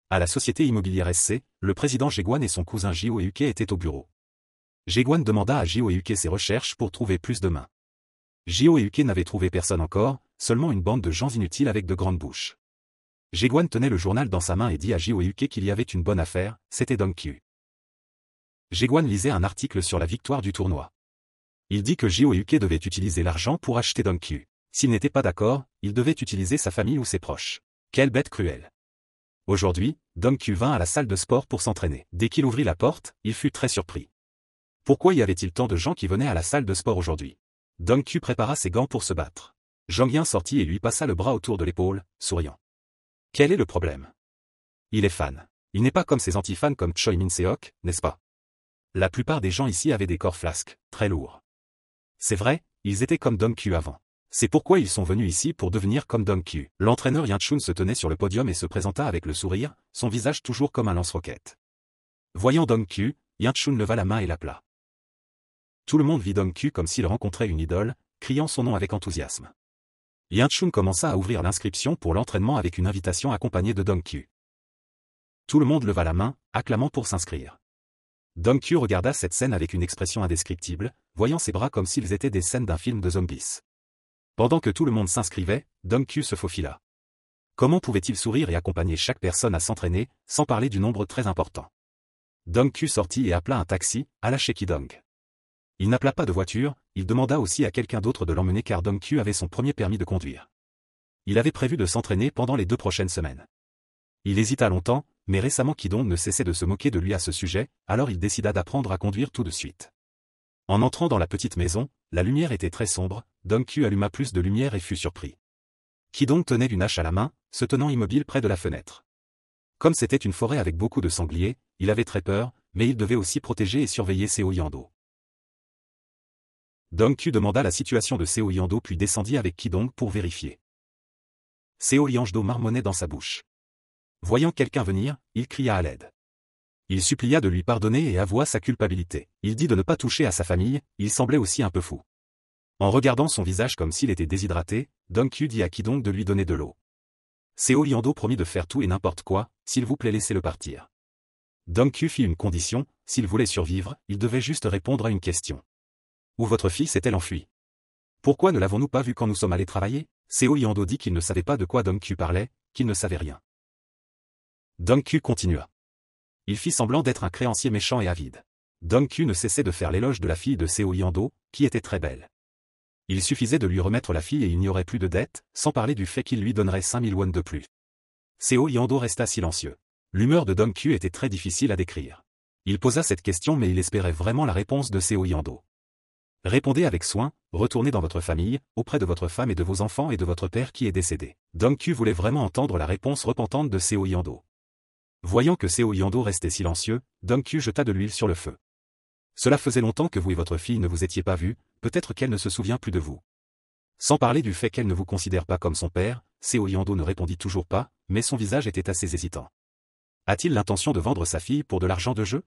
À la société immobilière SC, le président Jae-gwan et son cousin Jo-Euk étaient au bureau. Jae-gwan demanda à Jo-Euk ses recherches pour trouver plus de mains. Jo-Euk n'avait trouvé personne encore, seulement une bande de gens inutiles avec de grandes bouches. Jae-gwan tenait le journal dans sa main et dit à Jo-Euk qu'il y avait une bonne affaire, c'était Dong-Q. Jae-gwan lisait un article sur la victoire du tournoi. Il dit que Jo-euk devait utiliser l'argent pour acheter Dong-kyu. S'il n'était pas d'accord, il devait utiliser sa famille ou ses proches. Quelle bête cruelle. Aujourd'hui, Dong-kyu vint à la salle de sport pour s'entraîner. Dès qu'il ouvrit la porte, il fut très surpris. Pourquoi y avait-il tant de gens qui venaient à la salle de sport aujourd'hui? Dong-kyu prépara ses gants pour se battre. Jang-hyen sortit et lui passa le bras autour de l'épaule, souriant. Quel est le problème? Il est fan. Il n'est pas comme ses anti-fans comme Choi Min-seok, n'est-ce pas? La plupart des gens ici avaient des corps flasques, très lourds. C'est vrai, ils étaient comme Dong-kyu avant. C'est pourquoi ils sont venus ici pour devenir comme Dong-kyu. L'entraîneur Yan-chun se tenait sur le podium et se présenta avec le sourire, son visage toujours comme un lance-roquette. Voyant Dong-kyu, Yan-chun leva la main et l'appela. Tout le monde vit Dong-kyu comme s'il rencontrait une idole, criant son nom avec enthousiasme. Yan-chun commença à ouvrir l'inscription pour l'entraînement avec une invitation accompagnée de Dong-kyu. Tout le monde leva la main, acclamant pour s'inscrire. Dong-kyu regarda cette scène avec une expression indescriptible, voyant ses bras comme s'ils étaient des scènes d'un film de zombies. Pendant que tout le monde s'inscrivait, Dong-kyu se faufila. Comment pouvait-il sourire et accompagner chaque personne à s'entraîner, sans parler du nombre très important? Dong-kyu sortit et appela un taxi, alla chez Ki-dong. Il n'appela pas de voiture, il demanda aussi à quelqu'un d'autre de l'emmener car Dong-kyu avait son premier permis de conduire. Il avait prévu de s'entraîner pendant les 2 prochaines semaines. Il hésita longtemps, mais récemment Ki-dong ne cessait de se moquer de lui à ce sujet, alors il décida d'apprendre à conduire tout de suite. En entrant dans la petite maison, la lumière était très sombre, Dong-kyu alluma plus de lumière et fut surpris. Ki-dong tenait une hache à la main, se tenant immobile près de la fenêtre. Comme c'était une forêt avec beaucoup de sangliers, il avait très peur, mais il devait aussi protéger et surveiller Seo Yando. Dong-kyu demanda la situation de Seo Yando puis descendit avec Ki-dong pour vérifier. Seo Yando marmonnait dans sa bouche. Voyant quelqu'un venir, il cria à l'aide. Il supplia de lui pardonner et avoua sa culpabilité. Il dit de ne pas toucher à sa famille, il semblait aussi un peu fou. En regardant son visage comme s'il était déshydraté, Dong-kyu dit à Ki-dong de lui donner de l'eau. Seo Yando promit de faire tout et n'importe quoi, s'il vous plaît laissez-le partir. Dong-kyu fit une condition, s'il voulait survivre, il devait juste répondre à une question. Où votre fille s'est-elle enfuie? Pourquoi ne l'avons-nous pas vue quand nous sommes allés travailler? Seo Yando dit qu'il ne savait pas de quoi Dong-kyu parlait, qu'il ne savait rien. Dong-kyu continua. Il fit semblant d'être un créancier méchant et avide. Dong-kyu ne cessait de faire l'éloge de la fille de Seo Yando, qui était très belle. Il suffisait de lui remettre la fille et il n'y aurait plus de dette, sans parler du fait qu'il lui donnerait 5000 won de plus. Seo Yando resta silencieux. L'humeur de Dong-kyu était très difficile à décrire. Il posa cette question mais il espérait vraiment la réponse de Seo Yando. Répondez avec soin, retournez dans votre famille, auprès de votre femme et de vos enfants et de votre père qui est décédé. Dong-kyu voulait vraiment entendre la réponse repentante de Seo Yando. Voyant que Seo Yando restait silencieux, Dong-kyu jeta de l'huile sur le feu. Cela faisait longtemps que vous et votre fille ne vous étiez pas vus, peut-être qu'elle ne se souvient plus de vous. Sans parler du fait qu'elle ne vous considère pas comme son père, Seo Yando ne répondit toujours pas, mais son visage était assez hésitant. A-t-il l'intention de vendre sa fille pour de l'argent de jeu?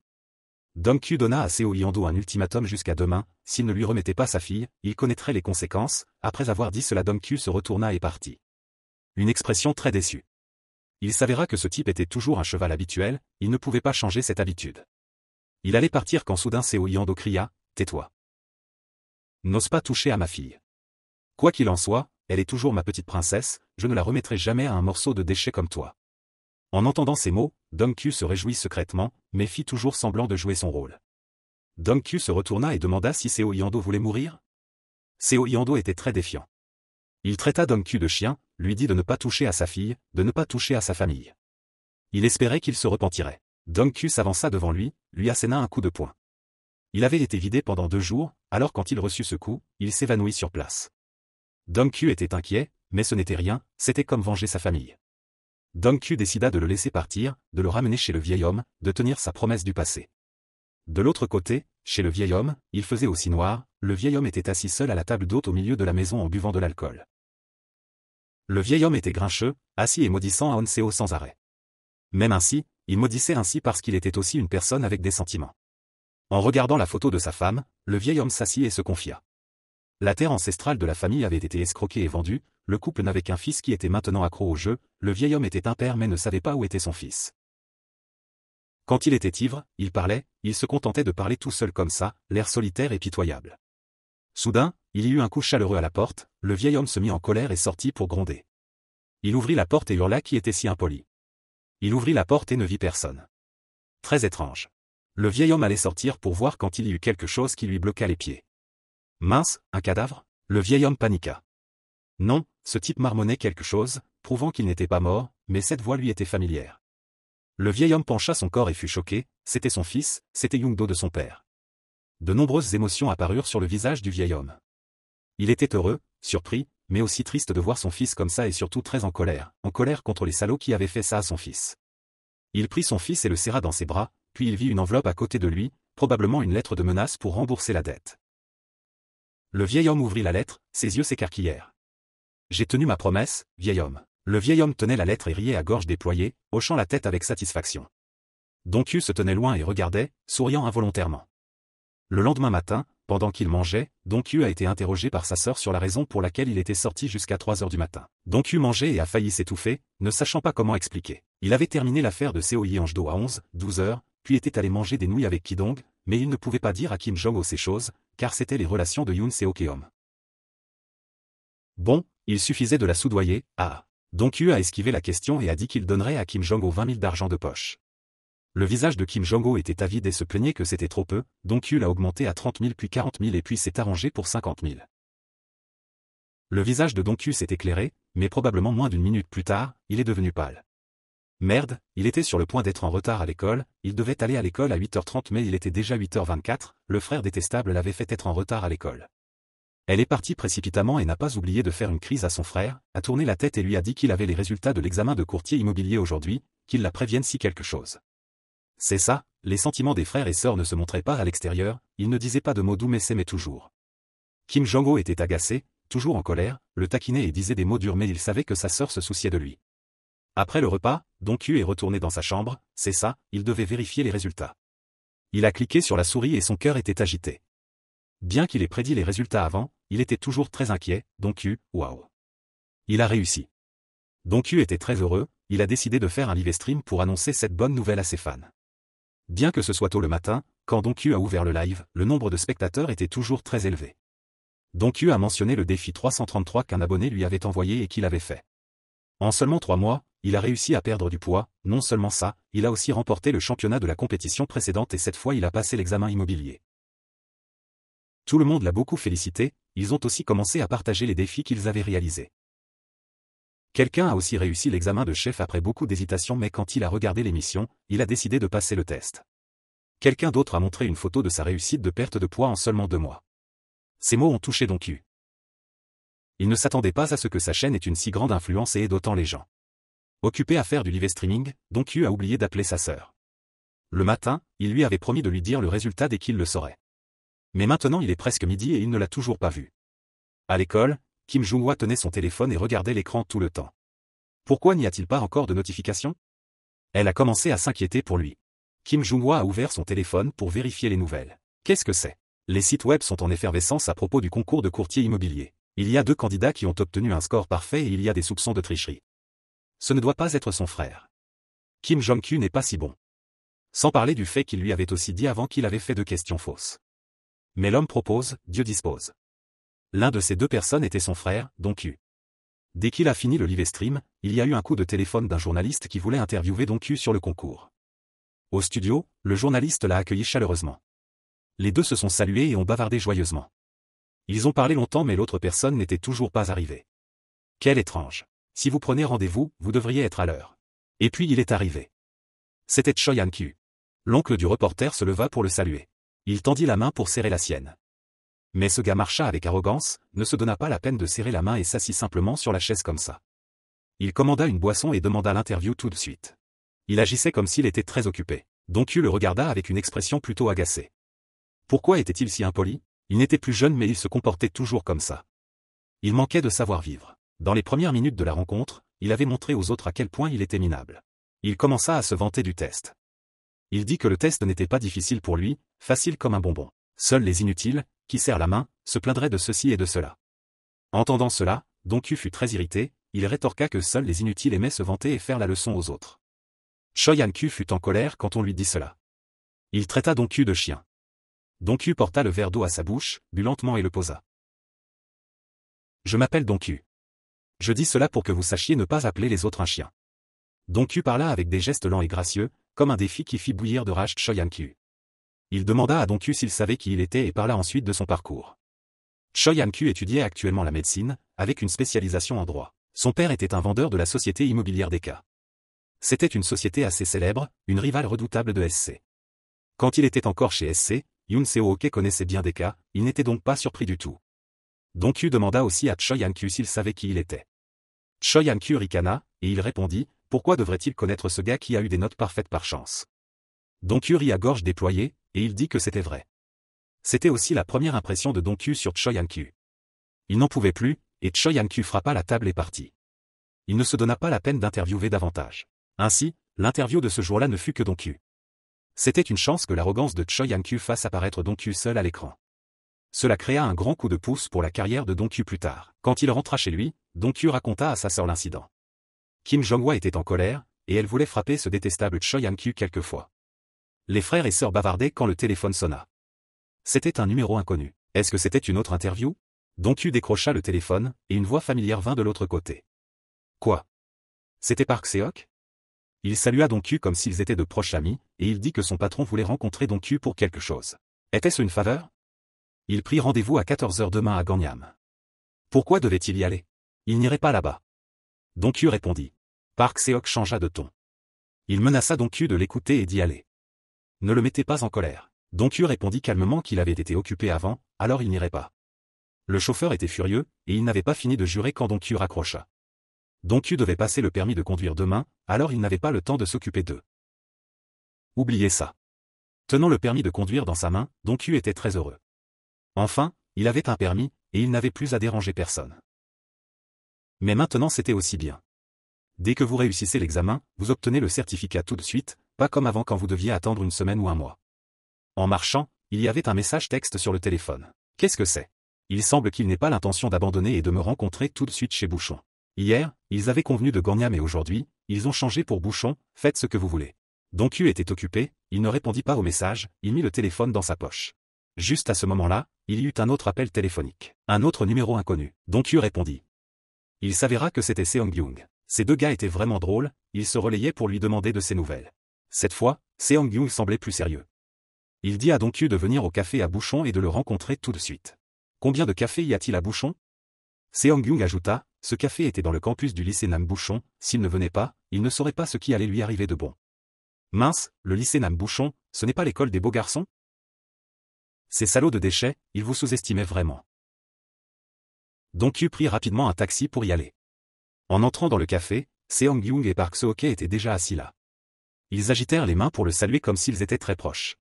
Dong-kyu donna à Seo Yando un ultimatum jusqu'à demain, s'il ne lui remettait pas sa fille, il connaîtrait les conséquences. Après avoir dit cela Dong-kyu se retourna et partit. Une expression très déçue. Il s'avéra que ce type était toujours un cheval habituel, il ne pouvait pas changer cette habitude. Il allait partir quand soudain Seo Yando cria, « Tais-toi. N'ose pas toucher à ma fille. Quoi qu'il en soit, elle est toujours ma petite princesse, je ne la remettrai jamais à un morceau de déchet comme toi. » En entendant ces mots, Dong-kyu se réjouit secrètement, mais fit toujours semblant de jouer son rôle. Dong-kyu se retourna et demanda si Seo Yando voulait mourir. Seo Yando était très défiant. Il traita Dong-kyu de chien, lui dit de ne pas toucher à sa fille, de ne pas toucher à sa famille. Il espérait qu'il se repentirait. Dong-kyu s'avança devant lui asséna un coup de poing. Il avait été vidé pendant 2 jours, alors quand il reçut ce coup, il s'évanouit sur place. Dong-kyu était inquiet, mais ce n'était rien, c'était comme venger sa famille. Dong-kyu décida de le laisser partir, de le ramener chez le vieil homme, de tenir sa promesse du passé. De l'autre côté, chez le vieil homme, il faisait aussi noir, le vieil homme était assis seul à la table d'hôte au milieu de la maison en buvant de l'alcool. Le vieil homme était grincheux, assis et maudissant Aon Seo sans arrêt. Même ainsi, il maudissait ainsi parce qu'il était aussi une personne avec des sentiments. En regardant la photo de sa femme, le vieil homme s'assit et se confia. La terre ancestrale de la famille avait été escroquée et vendue, le couple n'avait qu'un fils qui était maintenant accro au jeu, le vieil homme était un père mais ne savait pas où était son fils. Quand il était ivre, il parlait, il se contentait de parler tout seul comme ça, l'air solitaire et pitoyable. Soudain, il y eut un coup chaleureux à la porte, le vieil homme se mit en colère et sortit pour gronder. Il ouvrit la porte et hurla qui était si impoli. Il ouvrit la porte et ne vit personne. Très étrange. Le vieil homme allait sortir pour voir quand il y eut quelque chose qui lui bloqua les pieds. Mince, un cadavre? Le vieil homme paniqua. Non, ce type marmonnait quelque chose, prouvant qu'il n'était pas mort, mais cette voix lui était familière. Le vieil homme pencha son corps et fut choqué, c'était son fils, c'était Young-do de son père. De nombreuses émotions apparurent sur le visage du vieil homme. Il était heureux, surpris, mais aussi triste de voir son fils comme ça et surtout très en colère contre les salauds qui avaient fait ça à son fils. Il prit son fils et le serra dans ses bras, puis il vit une enveloppe à côté de lui, probablement une lettre de menace pour rembourser la dette. Le vieil homme ouvrit la lettre, ses yeux s'écarquillèrent. J'ai tenu ma promesse, vieil homme. Le vieil homme tenait la lettre et riait à gorge déployée, hochant la tête avec satisfaction. Donku se tenait loin et regardait, souriant involontairement. Le lendemain matin, pendant qu'il mangeait, Donku a été interrogé par sa sœur sur la raison pour laquelle il était sorti jusqu'à 3 heures du matin. Donku mangeait et a failli s'étouffer, ne sachant pas comment expliquer. Il avait terminé l'affaire de Seo Yeonjdo à 12 heures, puis était allé manger des nouilles avec Kidong, mais il ne pouvait pas dire à Kim Jong-ho ces choses, car c'était les relations de Yoon Seo-keom. Bon, il suffisait de la soudoyer, Donku a esquivé la question et a dit qu'il donnerait à Kim Jong-ho 20 000 d'argent de poche. Le visage de Kim Jong-ho était avide et se plaignait que c'était trop peu, Donku l'a augmenté à 30 000 puis 40 000 et puis s'est arrangé pour 50 000. Le visage de Donku s'est éclairé, mais probablement moins d'une minute plus tard, il est devenu pâle. Merde, il était sur le point d'être en retard à l'école, il devait aller à l'école à 8h30 mais il était déjà 8h24, le frère détestable l'avait fait être en retard à l'école. Elle est partie précipitamment et n'a pas oublié de faire une crise à son frère, a tourné la tête et lui a dit qu'il avait les résultats de l'examen de courtier immobilier aujourd'hui, qu'il la prévienne si quelque chose. C'est ça, les sentiments des frères et sœurs ne se montraient pas à l'extérieur, ils ne disaient pas de mots doux mais s'aimaient toujours. Kim Jong-ho était agacé, toujours en colère, le taquinait et disait des mots durs mais il savait que sa sœur se souciait de lui. Après le repas, Donku est retourné dans sa chambre, c'est ça, il devait vérifier les résultats. Il a cliqué sur la souris et son cœur était agité. Bien qu'il ait prédit les résultats avant, il était toujours très inquiet, Donku, waouh. Il a réussi. Donku était très heureux, il a décidé de faire un live stream pour annoncer cette bonne nouvelle à ses fans. Bien que ce soit tôt le matin, quand Donku a ouvert le live, le nombre de spectateurs était toujours très élevé. Donku a mentionné le défi 333 qu'un abonné lui avait envoyé et qu'il avait fait. En seulement 3 mois, il a réussi à perdre du poids, non seulement ça, il a aussi remporté le championnat de la compétition précédente et cette fois il a passé l'examen immobilier. Tout le monde l'a beaucoup félicité, ils ont aussi commencé à partager les défis qu'ils avaient réalisés. Quelqu'un a aussi réussi l'examen de chef après beaucoup d'hésitation mais quand il a regardé l'émission, il a décidé de passer le test. Quelqu'un d'autre a montré une photo de sa réussite de perte de poids en seulement 2 mois. Ces mots ont touché Donku. Il ne s'attendait pas à ce que sa chaîne ait une si grande influence et aide autant les gens. Occupé à faire du live streaming, Donku a oublié d'appeler sa sœur. Le matin, il lui avait promis de lui dire le résultat dès qu'il le saurait. Mais maintenant il est presque midi et il ne l'a toujours pas vu. À l'école, Kim Jong-ho tenait son téléphone et regardait l'écran tout le temps. Pourquoi n'y a-t-il pas encore de notification? Elle a commencé à s'inquiéter pour lui. Kim Jong-ho a ouvert son téléphone pour vérifier les nouvelles. Qu'est-ce que c'est? Les sites web sont en effervescence à propos du concours de courtier immobilier. Il y a 2 candidats qui ont obtenu un score parfait et il y a des soupçons de tricherie. Ce ne doit pas être son frère. Kim Jong-un n'est pas si bon. Sans parler du fait qu'il lui avait aussi dit avant qu'il avait fait 2 questions fausses. Mais l'homme propose, Dieu dispose. L'un de ces 2 personnes était son frère, Donku. Dès qu'il a fini le live stream, il y a eu un coup de téléphone d'un journaliste qui voulait interviewer Donku sur le concours. Au studio, le journaliste l'a accueilli chaleureusement. Les 2 se sont salués et ont bavardé joyeusement. Ils ont parlé longtemps mais l'autre personne n'était toujours pas arrivée. Quel étrange. Si vous prenez rendez-vous, vous devriez être à l'heure. Et puis il est arrivé. C'était Choi Han-kyu. L'oncle du reporter se leva pour le saluer. Il tendit la main pour serrer la sienne. Mais ce gars marcha avec arrogance, ne se donna pas la peine de serrer la main et s'assit simplement sur la chaise comme ça. Il commanda une boisson et demanda l'interview tout de suite. Il agissait comme s'il était très occupé. Donku le regarda avec une expression plutôt agacée. Pourquoi était-il si impoli? Il n'était plus jeune mais il se comportait toujours comme ça. Il manquait de savoir-vivre. Dans les premières minutes de la rencontre, il avait montré aux autres à quel point il était minable. Il commença à se vanter du test. Il dit que le test n'était pas difficile pour lui, facile comme un bonbon. Seuls les inutiles, qui serrent la main, se plaindraient de ceci et de cela. Entendant cela, Donku fut très irrité, il rétorqua que seuls les inutiles aimaient se vanter et faire la leçon aux autres. Choi Han-kyu fut en colère quand on lui dit cela. Il traita Donku de chien. Donku porta le verre d'eau à sa bouche, but lentement et le posa. Je m'appelle Donku. Je dis cela pour que vous sachiez ne pas appeler les autres un chien. Donku parla avec des gestes lents et gracieux, comme un défi qui fit bouillir de rage Choi Han-kyu. Il demanda à Donkyu s'il savait qui il était et parla ensuite de son parcours. Choi Han-kyu étudiait actuellement la médecine, avec une spécialisation en droit. Son père était un vendeur de la société immobilière Deka. C'était une société assez célèbre, une rivale redoutable de SC. Quand il était encore chez SC, Yoon Seo-ok connaissait bien Deka, il n'était donc pas surpris du tout. Donkyu demanda aussi à Choi Han-kyu s'il savait qui il était. Choi Han-kyu ricana, et il répondit, pourquoi devrait-il connaître ce gars qui a eu des notes parfaites par chance? Donkyu rit à gorge déployée, et il dit que c'était vrai. C'était aussi la première impression de Donkyu sur Choi Han-kyu. Il n'en pouvait plus, et Choi Han-kyu frappa la table et partit. Il ne se donna pas la peine d'interviewer davantage. Ainsi, l'interview de ce jour-là ne fut que Donkyu. C'était une chance que l'arrogance de Choi Han-kyu fasse apparaître Donkyu seul à l'écran. Cela créa un grand coup de pouce pour la carrière de Donkyu plus tard. Quand il rentra chez lui, Donkyu raconta à sa sœur l'incident. Kim Jong-hwa était en colère, et elle voulait frapper ce détestable Choi Han-kyu quelquefois. Les frères et sœurs bavardaient quand le téléphone sonna. C'était un numéro inconnu. Est-ce que c'était une autre interview? Donkyu décrocha le téléphone, et une voix familière vint de l'autre côté. Quoi? C'était Park Seok? Il salua Donkyu comme s'ils étaient de proches amis, et il dit que son patron voulait rencontrer Donkyu pour quelque chose. Était-ce une faveur? Il prit rendez-vous à 14h demain à Gangnam. Pourquoi devait-il y aller? Il n'irait pas là-bas. Donkyu répondit. Park Seok changea de ton. Il menaça Donkyu de l'écouter et d'y aller. Ne le mettez pas en colère. Donkyu répondit calmement qu'il avait été occupé avant, alors il n'irait pas. Le chauffeur était furieux, et il n'avait pas fini de jurer quand Donkyu raccrocha. Donkyu devait passer le permis de conduire demain, alors il n'avait pas le temps de s'occuper d'eux. Oubliez ça. Tenant le permis de conduire dans sa main, Donkyu était très heureux. Enfin, il avait un permis, et il n'avait plus à déranger personne. Mais maintenant c'était aussi bien. Dès que vous réussissez l'examen, vous obtenez le certificat tout de suite, pas comme avant quand vous deviez attendre une semaine ou un mois. En marchant, il y avait un message texte sur le téléphone. Qu'est-ce que c'est? Il semble qu'il n'ait pas l'intention d'abandonner et de me rencontrer tout de suite chez Bouchon. Hier, ils avaient convenu de Gangnam et aujourd'hui, ils ont changé pour Bouchon, faites ce que vous voulez. Donkyu était occupé, il ne répondit pas au message, il mit le téléphone dans sa poche. Juste à ce moment-là, il y eut un autre appel téléphonique. Un autre numéro inconnu. Donkyu répondit. Il s'avéra que c'était Seong-gyung. Ces deux gars étaient vraiment drôles, ils se relayaient pour lui demander de ses nouvelles. Cette fois, Seong-gyung semblait plus sérieux. Il dit à Donkyu de venir au café à Bouchon et de le rencontrer tout de suite. Combien de cafés y a-t-il à Bouchon? Seong-gyung ajouta, ce café était dans le campus du lycée Nam Bouchon, s'il ne venait pas, il ne saurait pas ce qui allait lui arriver de bon. Mince, le lycée Nam Bouchon, ce n'est pas l'école des beaux garçons? Ces salauds de déchets, ils vous sous-estimaient vraiment. Donkyu prit rapidement un taxi pour y aller. En entrant dans le café, Seong-gyung et Park Seok étaient déjà assis là. Ils agitèrent les mains pour le saluer comme s'ils étaient très proches.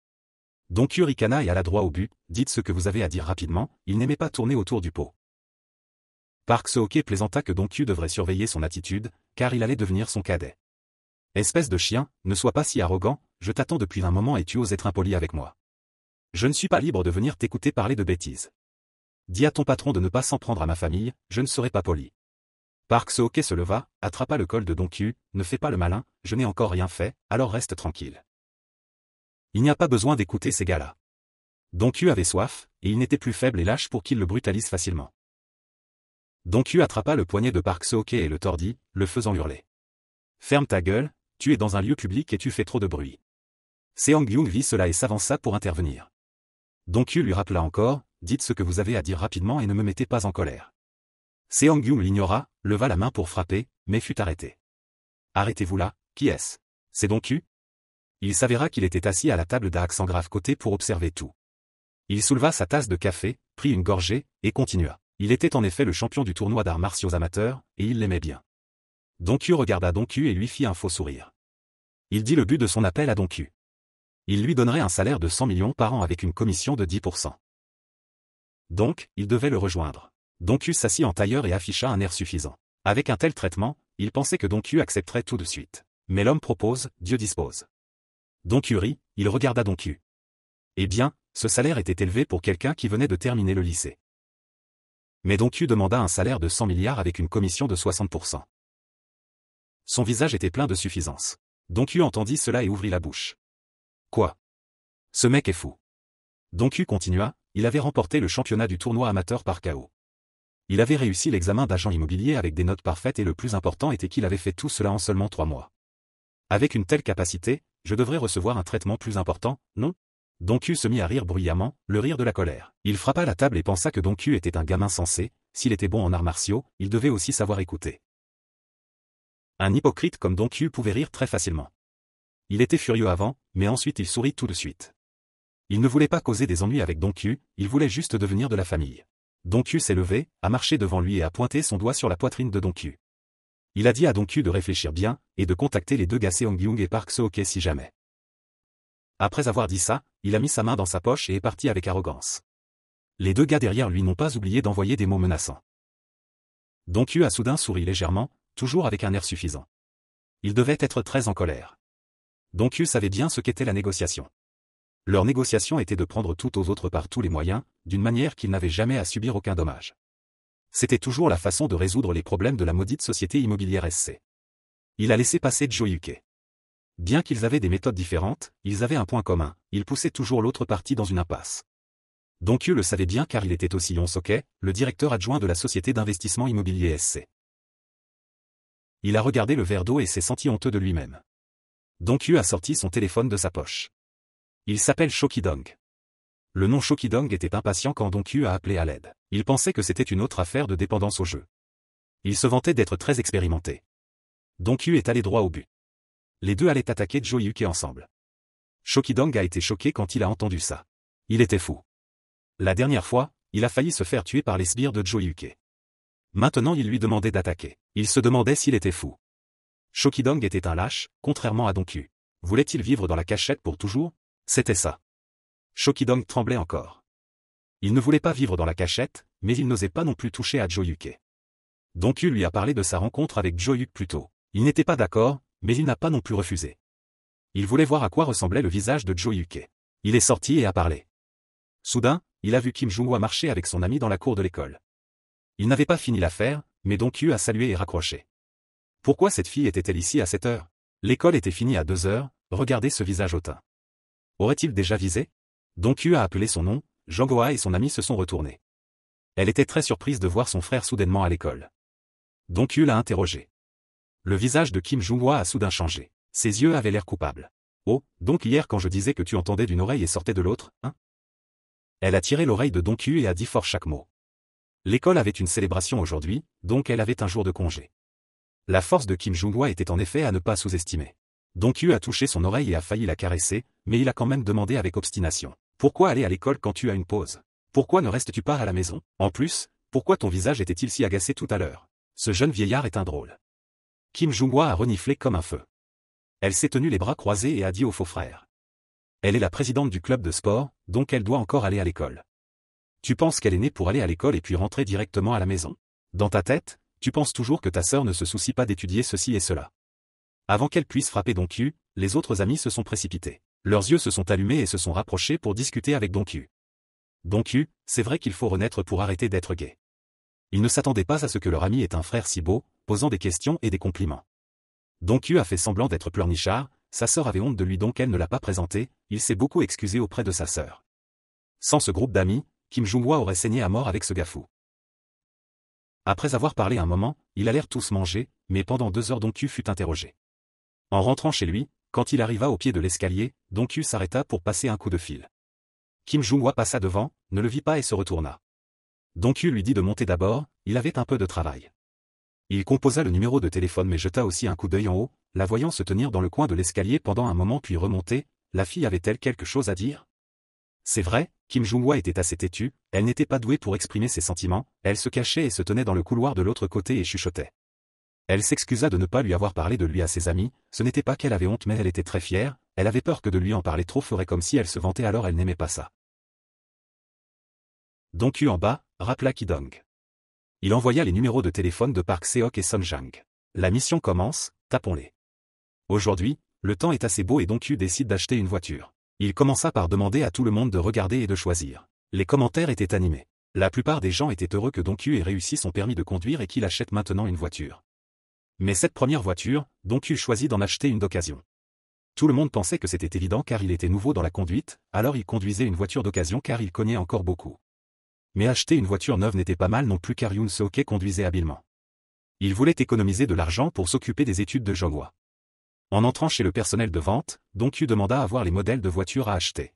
Donkyu ricana et alla droit au but, dites ce que vous avez à dire rapidement, il n'aimait pas tourner autour du pot. Park Seok plaisanta que Donkyu devrait surveiller son attitude, car il allait devenir son cadet. Espèce de chien, ne sois pas si arrogant, je t'attends depuis un moment et tu oses être impoli avec moi. Je ne suis pas libre de venir t'écouter parler de bêtises. Dis à ton patron de ne pas s'en prendre à ma famille, je ne serai pas poli. Park Seok se leva, attrapa le col de Donkyu, ne fais pas le malin, je n'ai encore rien fait, alors reste tranquille. Il n'y a pas besoin d'écouter ces gars-là. Donkyu avait soif, et il n'était plus faible et lâche pour qu'il le brutalise facilement. Donkyu attrapa le poignet de Park Seok et le tordit, le faisant hurler. Ferme ta gueule, tu es dans un lieu public et tu fais trop de bruit. Seong-gyung vit cela et s'avança pour intervenir. Donkyu lui rappela encore, dites ce que vous avez à dire rapidement et ne me mettez pas en colère. Seong-gyung l'ignora, leva la main pour frapper, mais fut arrêté. Arrêtez-vous là, qui est-ce? C'est Donkyu? Il s'avéra qu'il était assis à la table d'un accent grave côté pour observer tout. Il souleva sa tasse de café, prit une gorgée, et continua. Il était en effet le champion du tournoi d'arts martiaux amateurs, et il l'aimait bien. Donkyu regarda Donkyu et lui fit un faux sourire. Il dit le but de son appel à Donkyu. Il lui donnerait un salaire de 100 millions par an avec une commission de 10%. Donc, il devait le rejoindre. Donkyu s'assit en tailleur et afficha un air suffisant. Avec un tel traitement, il pensait que Donkyu accepterait tout de suite. Mais l'homme propose, Dieu dispose. Donkyu rit, il regarda Donkyu. Eh bien, ce salaire était élevé pour quelqu'un qui venait de terminer le lycée. Mais Donkyu demanda un salaire de 100 milliards avec une commission de 60%. Son visage était plein de suffisance. Donkyu entendit cela et ouvrit la bouche. Quoi? Ce mec est fou. Donkyu continua, il avait remporté le championnat du tournoi amateur par KO. Il avait réussi l'examen d'agent immobilier avec des notes parfaites et le plus important était qu'il avait fait tout cela en seulement 3 mois. Avec une telle capacité, je devrais recevoir un traitement plus important, non? Dongkyu se mit à rire bruyamment, le rire de la colère. Il frappa la table et pensa que Dongkyu était un gamin sensé, s'il était bon en arts martiaux, il devait aussi savoir écouter. Un hypocrite comme Dongkyu pouvait rire très facilement. Il était furieux avant, mais ensuite il sourit tout de suite. Il ne voulait pas causer des ennuis avec Dongkyu, il voulait juste devenir de la famille. Dongkyu s'est levé, a marché devant lui et a pointé son doigt sur la poitrine de Dongkyu. Il a dit à Dongkyu de réfléchir bien, et de contacter les deux gars Seong-byung et Park Seo-hye si jamais. Après avoir dit ça, il a mis sa main dans sa poche et est parti avec arrogance. Les deux gars derrière lui n'ont pas oublié d'envoyer des mots menaçants. Dongkyu a soudain souri légèrement, toujours avec un air suffisant. Il devait être très en colère. Dongkyu savait bien ce qu'était la négociation. Leur négociation était de prendre tout aux autres par tous les moyens, d'une manière qu'ils n'avaient jamais à subir aucun dommage. C'était toujours la façon de résoudre les problèmes de la maudite société immobilière SC. Il a laissé passer Joyuke. Bien qu'ils avaient des méthodes différentes, ils avaient un point commun, ils poussaient toujours l'autre partie dans une impasse. Dongkyu le savait bien car il était aussi Yonsoke, le directeur adjoint de la société d'investissement immobilier SC. Il a regardé le verre d'eau et s'est senti honteux de lui-même. Dongkyu a sorti son téléphone de sa poche. Il s'appelle Shokidong. Le nom Shokidong était impatient quand Dongkyu a appelé à l'aide. Il pensait que c'était une autre affaire de dépendance au jeu. Il se vantait d'être très expérimenté. Dongkyu est allé droit au but. Les deux allaient attaquer Joyuke ensemble. Shokidong a été choqué quand il a entendu ça. Il était fou. La dernière fois, il a failli se faire tuer par les sbires de Joyuke. Maintenant il lui demandait d'attaquer. Il se demandait s'il était fou. Shokidong était un lâche, contrairement à Dongkyu. Voulait-il vivre dans la cachette pour toujours? C'était ça. Shokidong tremblait encore. Il ne voulait pas vivre dans la cachette, mais il n'osait pas non plus toucher à Joyuke. Dongkyu lui a parlé de sa rencontre avec Joyuke plus tôt. Il n'était pas d'accord, mais il n'a pas non plus refusé. Il voulait voir à quoi ressemblait le visage de Joyuke. Il est sorti et a parlé. Soudain, il a vu Kim Jung-hwa marcher avec son ami dans la cour de l'école. Il n'avait pas fini l'affaire, mais Dongkyu a salué et raccroché. Pourquoi cette fille était-elle ici à cette heure? L'école était finie à 2 heures, regardez ce visage hautain. Aurait-il déjà visé? Dongkyu a appelé son nom, Jung-hwa et son ami se sont retournés. Elle était très surprise de voir son frère soudainement à l'école. Dongkyu l'a interrogé. Le visage de Kim Jung-hwa a soudain changé. Ses yeux avaient l'air coupables. Oh, donc hier quand je disais que tu entendais d'une oreille et sortais de l'autre, hein? Elle a tiré l'oreille de Dongkyu et a dit fort chaque mot. L'école avait une célébration aujourd'hui, donc elle avait un jour de congé. La force de Kim Jung-hwa était en effet à ne pas sous-estimer. Dongkyu a touché son oreille et a failli la caresser, mais il a quand même demandé avec obstination. Pourquoi aller à l'école quand tu as une pause? Pourquoi ne restes-tu pas à la maison? En plus, pourquoi ton visage était-il si agacé tout à l'heure? Ce jeune vieillard est un drôle. Kim Jung-hwa a reniflé comme un feu. Elle s'est tenue les bras croisés et a dit au faux frère. Elle est la présidente du club de sport, donc elle doit encore aller à l'école. Tu penses qu'elle est née pour aller à l'école et puis rentrer directement à la maison? Dans ta tête, tu penses toujours que ta sœur ne se soucie pas d'étudier ceci et cela. Avant qu'elle puisse frapper Dongkyu, les autres amis se sont précipités. Leurs yeux se sont allumés et se sont rapprochés pour discuter avec Dongkyu. Dongkyu, c'est vrai qu'il faut renaître pour arrêter d'être gay. Ils ne s'attendaient pas à ce que leur ami ait un frère si beau, posant des questions et des compliments. Dongkyu a fait semblant d'être pleurnichard, sa sœur avait honte de lui donc elle ne l'a pas présenté, il s'est beaucoup excusé auprès de sa sœur. Sans ce groupe d'amis, Kim Jung-hwa aurait saigné à mort avec ce gars fou. Après avoir parlé un moment, ils allèrent tous manger, mais pendant 2 heures Dongkyu fut interrogé. En rentrant chez lui, quand il arriva au pied de l'escalier, Dongkyu s'arrêta pour passer un coup de fil. Kim Jung-hwa passa devant, ne le vit pas et se retourna. Dongkyu lui dit de monter d'abord, il avait un peu de travail. Il composa le numéro de téléphone mais jeta aussi un coup d'œil en haut, la voyant se tenir dans le coin de l'escalier pendant un moment puis remonter, la fille avait-elle quelque chose à dire? C'est vrai, Kim Jung-hwa était assez têtue, elle n'était pas douée pour exprimer ses sentiments, elle se cachait et se tenait dans le couloir de l'autre côté et chuchotait. Elle s'excusa de ne pas lui avoir parlé de lui à ses amis, ce n'était pas qu'elle avait honte mais elle était très fière, elle avait peur que de lui en parler trop ferait comme si elle se vantait alors elle n'aimait pas ça. Dongkyu en bas, rappela Ki-dong. Il envoya les numéros de téléphone de Park Seo-hye et Son Jang. La mission commence, tapons-les. Aujourd'hui, le temps est assez beau et Dongkyu décide d'acheter une voiture. Il commença par demander à tout le monde de regarder et de choisir. Les commentaires étaient animés. La plupart des gens étaient heureux que Dongkyu ait réussi son permis de conduire et qu'il achète maintenant une voiture. Mais cette première voiture, Dongkyu choisit d'en acheter une d'occasion. Tout le monde pensait que c'était évident car il était nouveau dans la conduite, alors il conduisait une voiture d'occasion car il cognait encore beaucoup. Mais acheter une voiture neuve n'était pas mal non plus car Yoon Seo-hye conduisait habilement. Il voulait économiser de l'argent pour s'occuper des études de Jung-hwa. En entrant chez le personnel de vente, Dongkyu demanda à voir les modèles de voitures à acheter.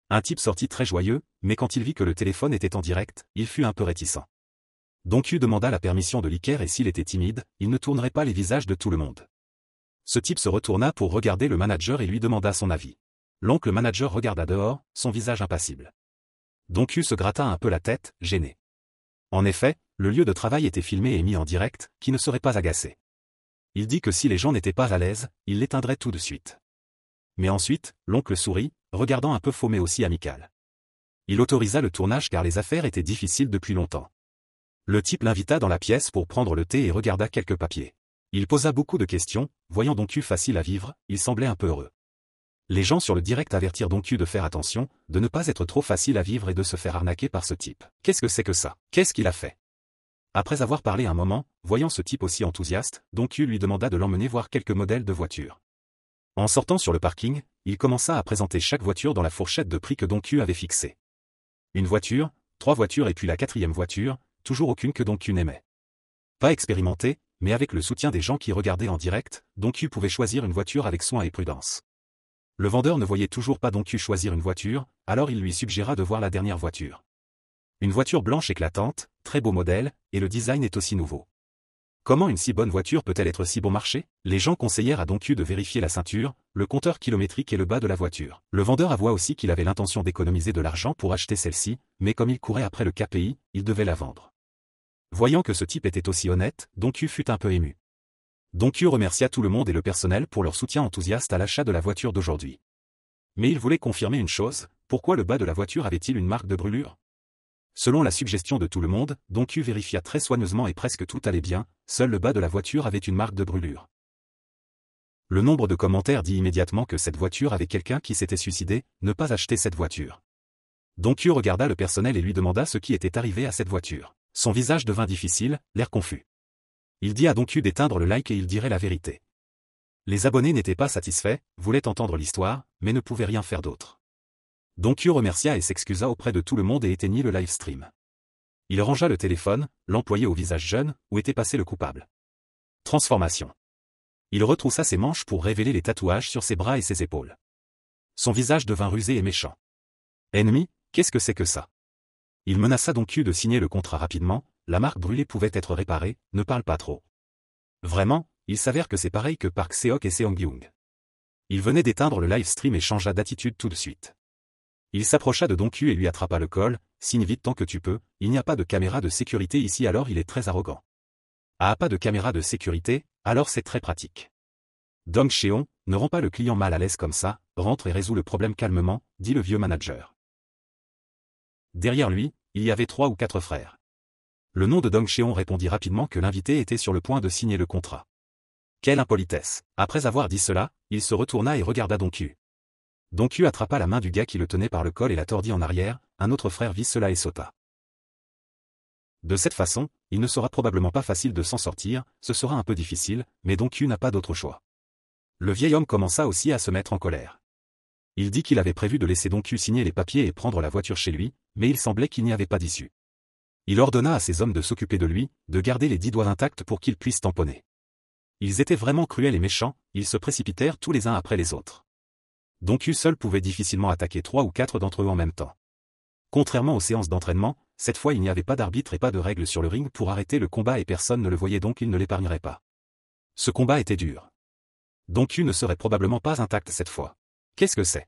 Un type sortit très joyeux, mais quand il vit que le téléphone était en direct, il fut un peu réticent. Donku demanda la permission de Liker et s'il était timide, il ne tournerait pas les visages de tout le monde. Ce type se retourna pour regarder le manager et lui demanda son avis. L'oncle manager regarda dehors, son visage impassible. Donku se gratta un peu la tête, gêné. En effet, le lieu de travail était filmé et mis en direct, qui ne serait pas agacé. Il dit que si les gens n'étaient pas à l'aise, il l'éteindrait tout de suite. Mais ensuite, l'oncle sourit, regardant un peu faux mais aussi amical. Il autorisa le tournage car les affaires étaient difficiles depuis longtemps. Le type l'invita dans la pièce pour prendre le thé et regarda quelques papiers. Il posa beaucoup de questions, voyant Donku facile à vivre, il semblait un peu heureux. Les gens sur le direct avertirent Donku de faire attention, de ne pas être trop facile à vivre et de se faire arnaquer par ce type. Qu'est-ce que c'est que ça? Qu'est-ce qu'il a fait? Après avoir parlé un moment, voyant ce type aussi enthousiaste, Donku lui demanda de l'emmener voir quelques modèles de voitures. En sortant sur le parking, il commença à présenter chaque voiture dans la fourchette de prix que Donku avait fixée. Une voiture, 3 voitures et puis la 4e voiture, toujours aucune que Donku n'aimait. Pas expérimenté, mais avec le soutien des gens qui regardaient en direct, Donku pouvait choisir une voiture avec soin et prudence. Le vendeur ne voyait toujours pas Donku choisir une voiture, alors il lui suggéra de voir la dernière voiture. Une voiture blanche éclatante, très beau modèle, et le design est aussi nouveau. Comment une si bonne voiture peut-elle être si bon marché? Les gens conseillèrent à Donku de vérifier la ceinture, le compteur kilométrique et le bas de la voiture. Le vendeur avoua aussi qu'il avait l'intention d'économiser de l'argent pour acheter celle-ci, mais comme il courait après le KPI, il devait la vendre. Voyant que ce type était aussi honnête, Donku fut un peu ému. Donku remercia tout le monde et le personnel pour leur soutien enthousiaste à l'achat de la voiture d'aujourd'hui. Mais il voulait confirmer une chose, pourquoi le bas de la voiture avait-il une marque de brûlure? Selon la suggestion de tout le monde, Donku vérifia très soigneusement et presque tout allait bien, seul le bas de la voiture avait une marque de brûlure. Le nombre de commentaires dit immédiatement que cette voiture avait quelqu'un qui s'était suicidé, ne pas acheter cette voiture. Donku regarda le personnel et lui demanda ce qui était arrivé à cette voiture. Son visage devint difficile, l'air confus. Il dit à Donku d'éteindre le like et il dirait la vérité. Les abonnés n'étaient pas satisfaits, voulaient entendre l'histoire, mais ne pouvaient rien faire d'autre. Donku remercia et s'excusa auprès de tout le monde et éteignit le live stream. Il rangea le téléphone, l'employé au visage jeune, où était passé le coupable. Transformation. Il retroussa ses manches pour révéler les tatouages sur ses bras et ses épaules. Son visage devint rusé et méchant. Ennemi, qu'est-ce que c'est que ça? Il menaça Donku de signer le contrat rapidement, la marque brûlée pouvait être réparée, ne parle pas trop. Vraiment, il s'avère que c'est pareil que Park Seok et Seong-Young. Il venait d'éteindre le live stream et changea d'attitude tout de suite. Il s'approcha de Donku et lui attrapa le col, signe vite tant que tu peux, il n'y a pas de caméra de sécurité ici alors il est très arrogant. Ah pas de caméra de sécurité, alors c'est très pratique. Dong Cheon, ne rends pas le client mal à l'aise comme ça, rentre et résout le problème calmement, dit le vieux manager. Derrière lui, il y avait 3 ou 4 frères. Le nom de Dong Cheon répondit rapidement que l'invité était sur le point de signer le contrat. Quelle impolitesse! Après avoir dit cela, il se retourna et regarda Donku. Donku attrapa la main du gars qui le tenait par le col et la tordit en arrière, un autre frère vit cela et sauta. De cette façon, il ne sera probablement pas facile de s'en sortir, ce sera un peu difficile, mais Donku n'a pas d'autre choix. Le vieil homme commença aussi à se mettre en colère. Il dit qu'il avait prévu de laisser Donku signer les papiers et prendre la voiture chez lui, mais il semblait qu'il n'y avait pas d'issue. Il ordonna à ses hommes de s'occuper de lui, de garder les 10 doigts intacts pour qu'ils puissent tamponner. Ils étaient vraiment cruels et méchants, ils se précipitèrent tous les uns après les autres. Donku seul pouvait difficilement attaquer 3 ou 4 d'entre eux en même temps. Contrairement aux séances d'entraînement, cette fois il n'y avait pas d'arbitre et pas de règles sur le ring pour arrêter le combat et personne ne le voyait donc il ne l'épargnerait pas. Ce combat était dur. Donku ne serait probablement pas intact cette fois. Qu'est-ce que c'est?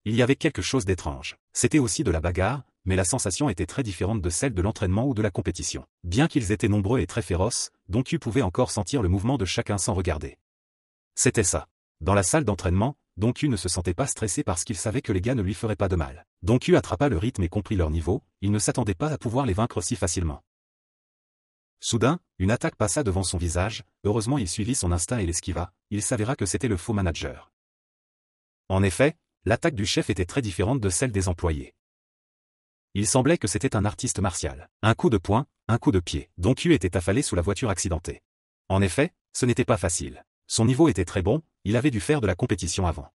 Il y avait quelque chose d'étrange. C'était aussi de la bagarre, mais la sensation était très différente de celle de l'entraînement ou de la compétition. Bien qu'ils étaient nombreux et très féroces, Donku pouvait encore sentir le mouvement de chacun sans regarder. C'était ça. Dans la salle d'entraînement, Donku ne se sentait pas stressé parce qu'il savait que les gars ne lui feraient pas de mal. Donku attrapa le rythme et comprit leur niveau, il ne s'attendait pas à pouvoir les vaincre si facilement. Soudain, une attaque passa devant son visage, heureusement il suivit son instinct et l'esquiva, il s'avéra que c'était le faux manager. En effet, l'attaque du chef était très différente de celle des employés. Il semblait que c'était un artiste martial. Un coup de poing, un coup de pied. Donku était affalé sous la voiture accidentée. En effet, ce n'était pas facile. Son niveau était très bon, il avait dû faire de la compétition avant.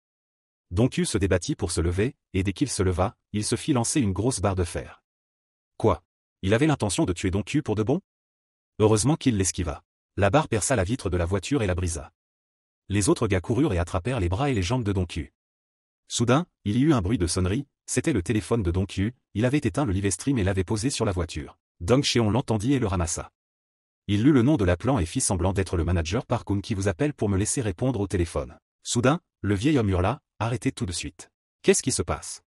Donku se débattit pour se lever, et dès qu'il se leva, il se fit lancer une grosse barre de fer. Quoi? Il avait l'intention de tuer Donku pour de bon? Heureusement qu'il l'esquiva. La barre perça la vitre de la voiture et la brisa. Les autres gars coururent et attrapèrent les bras et les jambes de Donku. Soudain, il y eut un bruit de sonnerie, c'était le téléphone de Dong-Kyu, il avait éteint le live stream et l'avait posé sur la voiture. Dong Cheon l'entendit et le ramassa. Il lut le nom de l'appelant et fit semblant d'être le manager Park-kun qui vous appelle pour me laisser répondre au téléphone. Soudain, le vieil homme hurla, arrêtez tout de suite. Qu'est-ce qui se passe?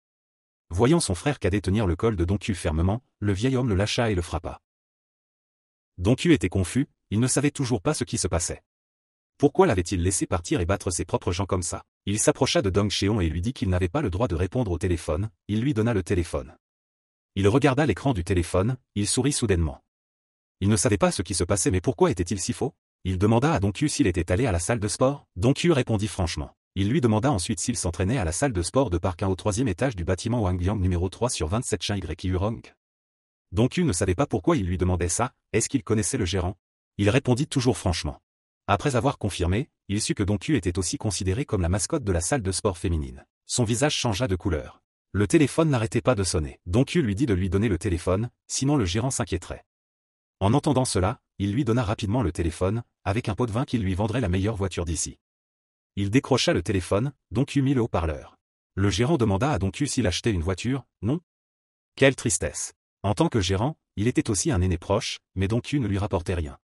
Voyant son frère cadet tenir le col de Dong-Kyu fermement, le vieil homme le lâcha et le frappa. Dong-Kyu était confus, il ne savait toujours pas ce qui se passait. Pourquoi l'avait-il laissé partir et battre ses propres gens comme ça? Il s'approcha de Dong Cheon et lui dit qu'il n'avait pas le droit de répondre au téléphone, il lui donna le téléphone. Il regarda l'écran du téléphone, il sourit soudainement. Il ne savait pas ce qui se passait mais pourquoi était-il si faux? Il demanda à Dong-Kyu s'il était allé à la salle de sport. Dong-Kyu répondit franchement. Il lui demanda ensuite s'il s'entraînait à la salle de sport de Park 1 au 3e étage du bâtiment Wangyang numéro 3 sur 27 Chin Yurong. Dong-Kyu ne savait pas pourquoi il lui demandait ça, est-ce qu'il connaissait le gérant? Il répondit toujours franchement. Après avoir confirmé, il sut que Dong-Kyu était aussi considéré comme la mascotte de la salle de sport féminine. Son visage changea de couleur. Le téléphone n'arrêtait pas de sonner. Dong-Kyu lui dit de lui donner le téléphone, sinon le gérant s'inquiéterait. En entendant cela, il lui donna rapidement le téléphone, avec un pot de vin qu'il lui vendrait la meilleure voiture d'ici. Il décrocha le téléphone, Dong-Kyu mit le haut-parleur. Le gérant demanda à Dong-Kyu s'il achetait une voiture, non? Quelle tristesse. En tant que gérant, il était aussi un aîné proche, mais Dong-Kyu ne lui rapportait rien.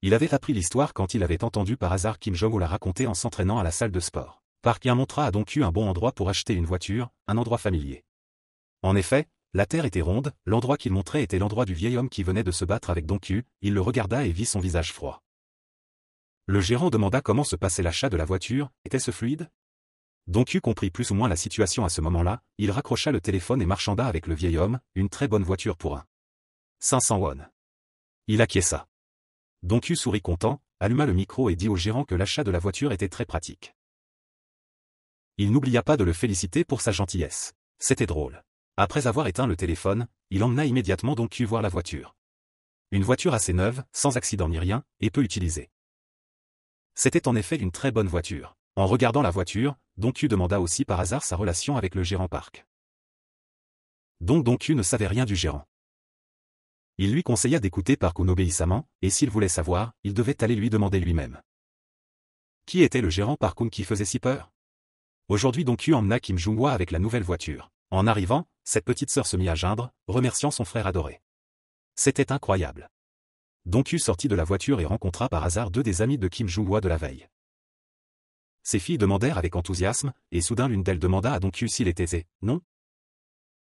Il avait appris l'histoire quand il avait entendu par hasard Kim Jong-un la raconter en s'entraînant à la salle de sport. Park 1 montra à Dong-Kyu un bon endroit pour acheter une voiture, un endroit familier. En effet, la terre était ronde, l'endroit qu'il montrait était l'endroit du vieil homme qui venait de se battre avec Dong-Kyu, il le regarda et vit son visage froid. Le gérant demanda comment se passait l'achat de la voiture, était-ce fluide? Dong-Kyu comprit plus ou moins la situation à ce moment-là, il raccrocha le téléphone et marchanda avec le vieil homme, une très bonne voiture pour un 500 won. Il acquiesça. Dong-Kyu sourit content, alluma le micro et dit au gérant que l'achat de la voiture était très pratique. Il n'oublia pas de le féliciter pour sa gentillesse. C'était drôle. Après avoir éteint le téléphone, il emmena immédiatement Dong-Kyu voir la voiture. Une voiture assez neuve, sans accident ni rien, et peu utilisée. C'était en effet une très bonne voiture. En regardant la voiture, Dong-Kyu demanda aussi par hasard sa relation avec le gérant Park. Donc Dong-Kyu ne savait rien du gérant. Il lui conseilla d'écouter Park-kun obéissamment, et s'il voulait savoir, il devait aller lui demander lui-même. Qui était le gérant Park-kun qui faisait si peur? Aujourd'hui Dong-Kyu emmena Kim Jong-un avec la nouvelle voiture. En arrivant, cette petite sœur se mit à geindre, remerciant son frère adoré. C'était incroyable. Dong-Kyu sortit de la voiture et rencontra par hasard deux des amis de Kim Jong-un de la veille. Ses filles demandèrent avec enthousiasme, et soudain l'une d'elles demanda à Dong-Kyu s'il était zé, non?